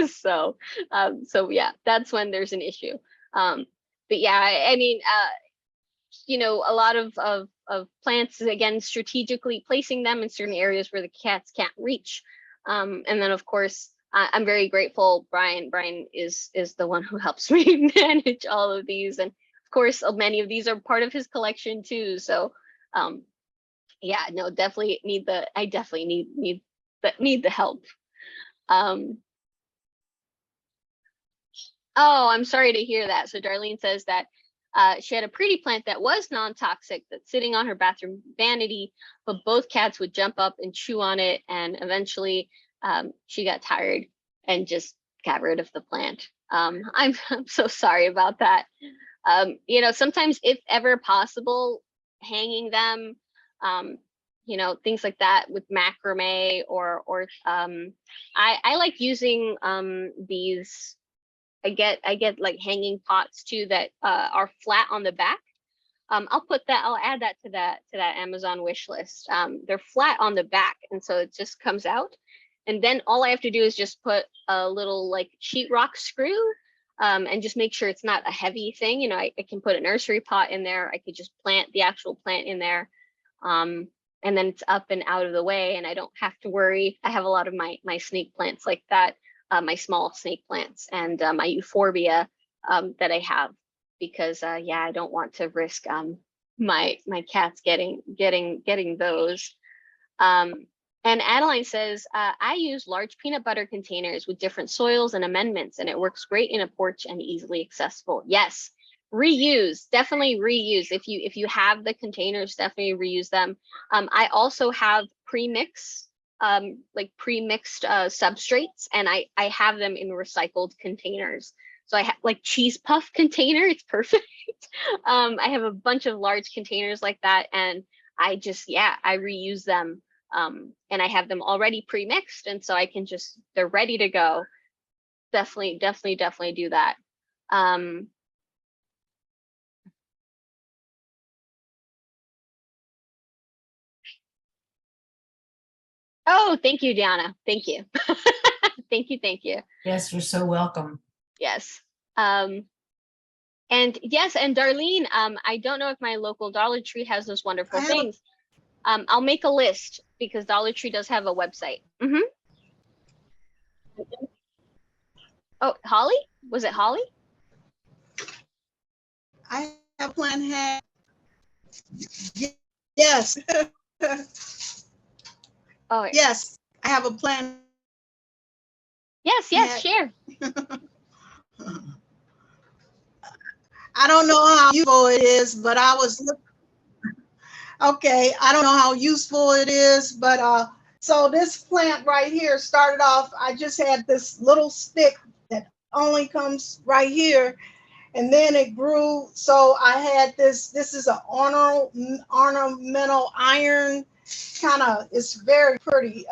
Speaker 1: So yeah, that's when there's an issue. But yeah, I mean, you know, a lot of plants, again, strategically placing them in certain areas where the cats can't reach. And then of course, I'm very grateful. Brian is the one who helps me manage all of these, and of course, many of these are part of his collection too. So, yeah, no, definitely need the. I definitely need the help. Oh, I'm sorry to hear that. So Darlene says that she had a pretty plant that was non-toxic that's sitting on her bathroom vanity, but both cats would jump up and chew on it, and eventually she got tired and just got rid of the plant. I'm so sorry about that. You know, sometimes if ever possible, hanging them, you know, things like that with macrame, or I like using these. I get like hanging pots too that are flat on the back. I'll add that to that Amazon wish list. They're flat on the back, and so it just comes out. And then all I have to do is just put a little like sheetrock screw, and just make sure it's not a heavy thing. You know, I can put a nursery pot in there. I could just plant the actual plant in there. And then it's up and out of the way, and I don't have to worry. I have a lot of my snake plants like that. My small snake plants, and my euphorbia that I have, because yeah, I don't want to risk my cats getting those. And Adeline says, I use large peanut butter containers with different soils and amendments, and it works great in a porch and easily accessible. Yes, reuse, definitely reuse. If you have the containers, definitely reuse them. I also have pre-mix, like pre-mixed substrates, and I have them in recycled containers. So I have like cheese puff container, it's perfect. I have a bunch of large containers like that, and I just, yeah, I reuse them. And I have them already pre-mixed, and so I can just, they're ready to go. Definitely do that. Oh, thank you, Diana. Thank you. Thank you.
Speaker 2: Yes, you're so welcome.
Speaker 1: Yes. And yes, and Darlene, I don't know if my local Dollar Tree has those wonderful things. I'll make a list, because Dollar Tree does have a website. Oh, Holly? Was it Holly?
Speaker 3: I have a plant hack. Yes.
Speaker 1: Oh,
Speaker 3: Yes, I have a plant
Speaker 1: yes,
Speaker 3: hack.
Speaker 1: share.
Speaker 3: I don't know how useful it is, but okay, I don't know how useful it is, but so this plant right here started off, I just had this little stick that only comes right here, and then it grew. So I had this is an ornamental iron, kind of, it's very pretty.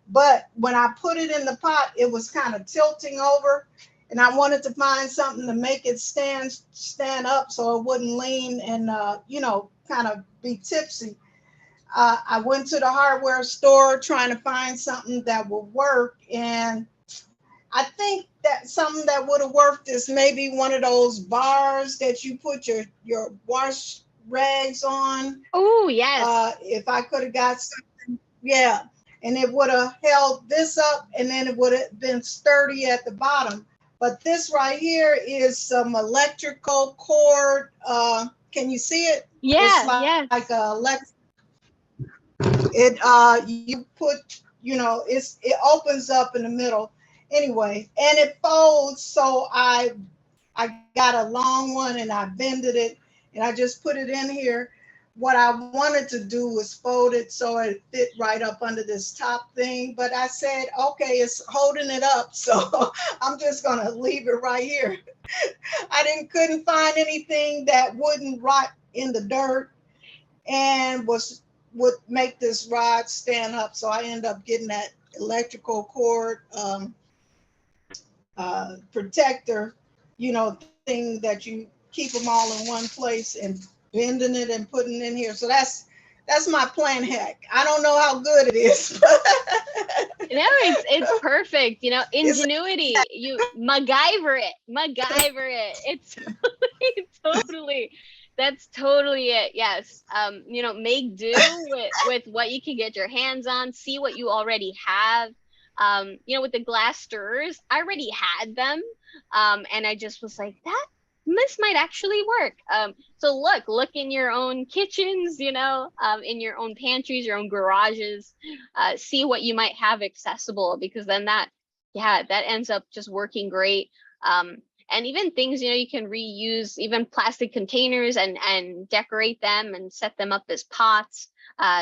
Speaker 3: But when I put it in the pot, it was kind of tilting over, and I wanted to find something to make it stand up so it wouldn't lean and kind of be tipsy. I went to the hardware store trying to find something that would work, and I think that something that would have worked is maybe one of those bars that you put your wash rags on.
Speaker 1: Oh, yes.
Speaker 3: If I could have got something, yeah, and it would have held this up, and then it would have been sturdy at the bottom. But this right here is some electrical cord. Can you see it? It's
Speaker 1: Yeah,
Speaker 3: like
Speaker 1: yes.
Speaker 3: a it you put, it opens up in the middle anyway, and it folds. So I got a long one and I bended it and I just put it in here. What I wanted to do was fold it so it fit right up under this top thing, but I said, okay, it's holding it up, so I'm just gonna leave it right here. Couldn't find anything that wouldn't rot in the dirt and would make this rod stand up. So I ended up getting that electrical cord protector, thing that you keep them all in one place, and bending it and putting it in here. So that's my plant hack. I don't know how good it is, but
Speaker 1: No, it's perfect. You know,
Speaker 3: it's
Speaker 1: ingenuity. You MacGyver it. MacGyver it. It's totally that's totally it. Yes. Make do with what you can get your hands on, see what you already have. With the glass stirrers, I already had them. And I just was like, this might actually work. So look in your own kitchens, in your own pantries, your own garages, see what you might have accessible, because then that ends up just working great. And even things, you can reuse, even plastic containers, and decorate them and set them up as pots.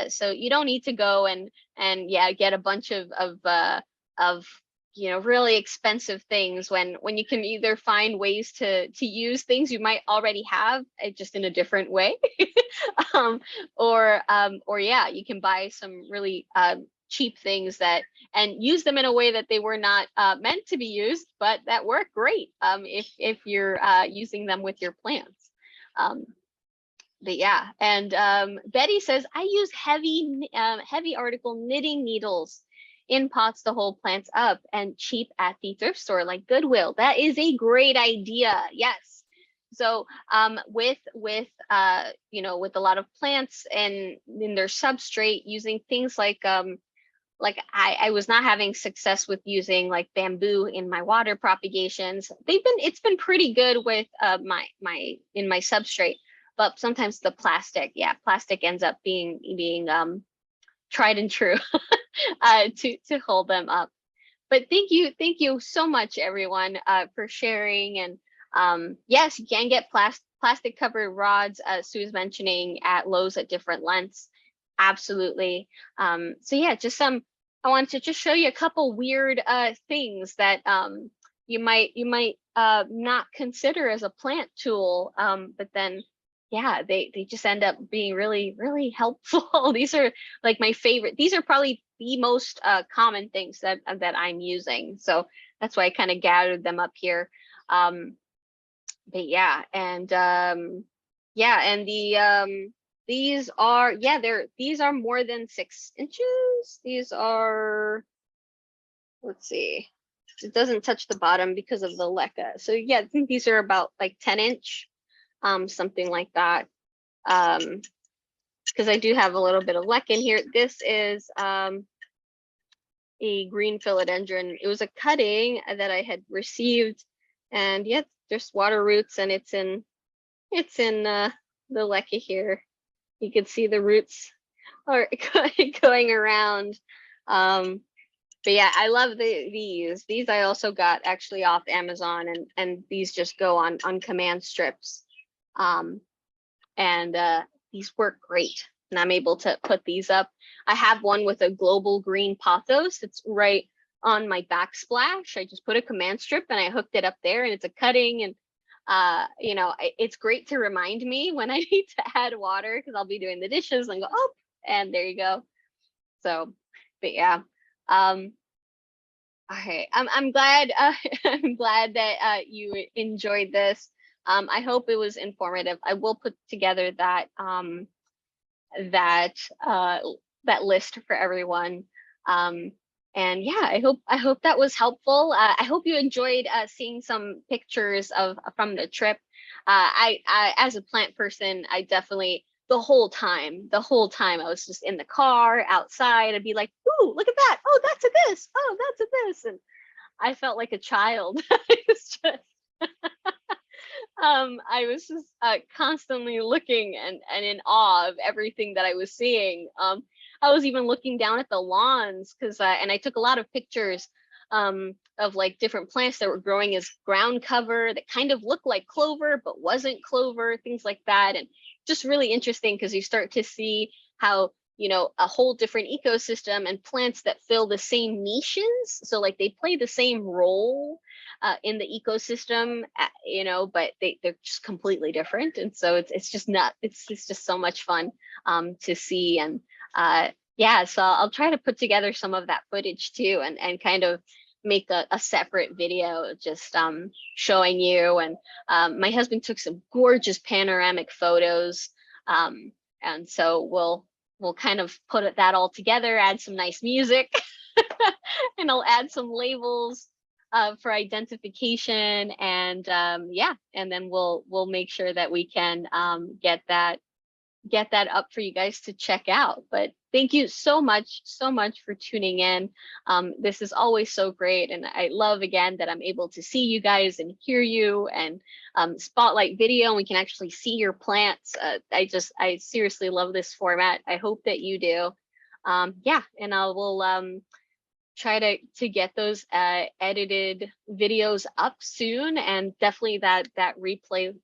Speaker 1: So you don't need to go and get a bunch of really expensive things when you can either find ways to use things you might already have, just in a different way. um, or yeah, you can buy some really cheap things and use them in a way that they were not meant to be used, but that work great if you're using them with your plants. But yeah, and Betty says, I use heavy article knitting needles in pots to hold plants up, and cheap at the thrift store like Goodwill. That is a great idea. Yes. So with a lot of plants and in their substrate, using things like I was not having success with using like bamboo in my water propagations. It's been pretty good with my substrate, but sometimes the plastic ends up being tried and true to hold them up. But thank you so much, everyone, for sharing. And yes, you can get plastic covered rods, Sue's mentioning, at Lowe's at different lengths. Absolutely. So yeah, I wanted to just show you a couple weird things that you might not consider as a plant tool, but then yeah, they just end up being really, really helpful. These are like my favorite. These are probably the most common things that I'm using. So that's why I kind of gathered them up here. But yeah, and these are these are more than 6 inches. These are, let's see, it doesn't touch the bottom because of the LECA. So yeah, I think these are about like 10-inch, something like that. Because I do have a little bit of LEC in here. This is a green philodendron. It was a cutting that I had received, and yeah, there's water roots, and it's in the leca here. You can see the roots are going around. But yeah, I love these. These I also got actually off Amazon, and these just go on command strips. And these work great, and I'm able to put these up. I have one with a global green pothos. It's right on my backsplash. I just put a command strip and I hooked it up there, and it's a cutting, and you know, it's great to remind me when I need to add water, because I'll be doing the dishes and go, oh, and there you go. So, but yeah, okay, I'm glad I'm glad that you enjoyed this. I hope it was informative. I will put together that that that list for everyone. And yeah, I hope that was helpful. I hope you enjoyed seeing some pictures of from the trip. I as a plant person, I definitely the whole time I was just in the car outside. I'd be like, "Ooh, look at that! Oh, that's a this! Oh, that's a this!" And I felt like a child. It's just I was just constantly looking and in awe of everything that I was seeing. I was even looking down at the lawns because and I took a lot of pictures of like different plants that were growing as ground cover that kind of looked like clover but wasn't clover, things like that. And just really interesting because you start to see how, you know, a whole different ecosystem and plants that fill the same niches. So like they play the same role in the ecosystem, you know, but they're just completely different. And so it's just not, it's just so much fun to see. And yeah, so I'll try to put together some of that footage too, and kind of make a separate video just showing you. And my husband took some gorgeous panoramic photos. And so we'll kind of put that all together, add some nice music, and I'll add some labels for identification. And yeah, and then we'll make sure that we can get that up for you guys to check out. But thank you so much for tuning in. This is always so great, and I love again that I'm able to see you guys and hear you, and spotlight video, and we can actually see your plants. I seriously love this format. I hope that you do. Yeah, and I will try to get those edited videos up soon, and definitely that replay,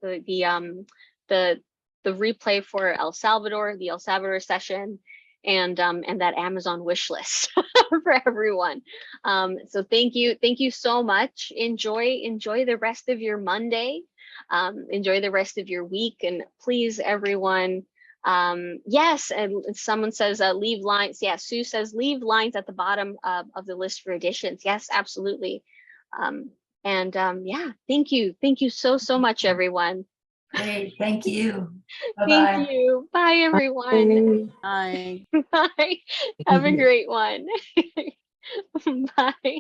Speaker 1: the replay for El Salvador, the El Salvador session, and that Amazon wish list for everyone. So thank you so much. Enjoy the rest of your Monday. Enjoy the rest of your week, and please, everyone. Yes, and someone says leave lines. Yeah, Sue says leave lines at the bottom of the list for additions. Yes, absolutely. And yeah, thank you so much, everyone.
Speaker 2: Great, thank you.
Speaker 1: Thank
Speaker 2: Bye-bye.
Speaker 1: you. Bye, everyone.
Speaker 5: I
Speaker 1: Bye. Have a great one. Bye.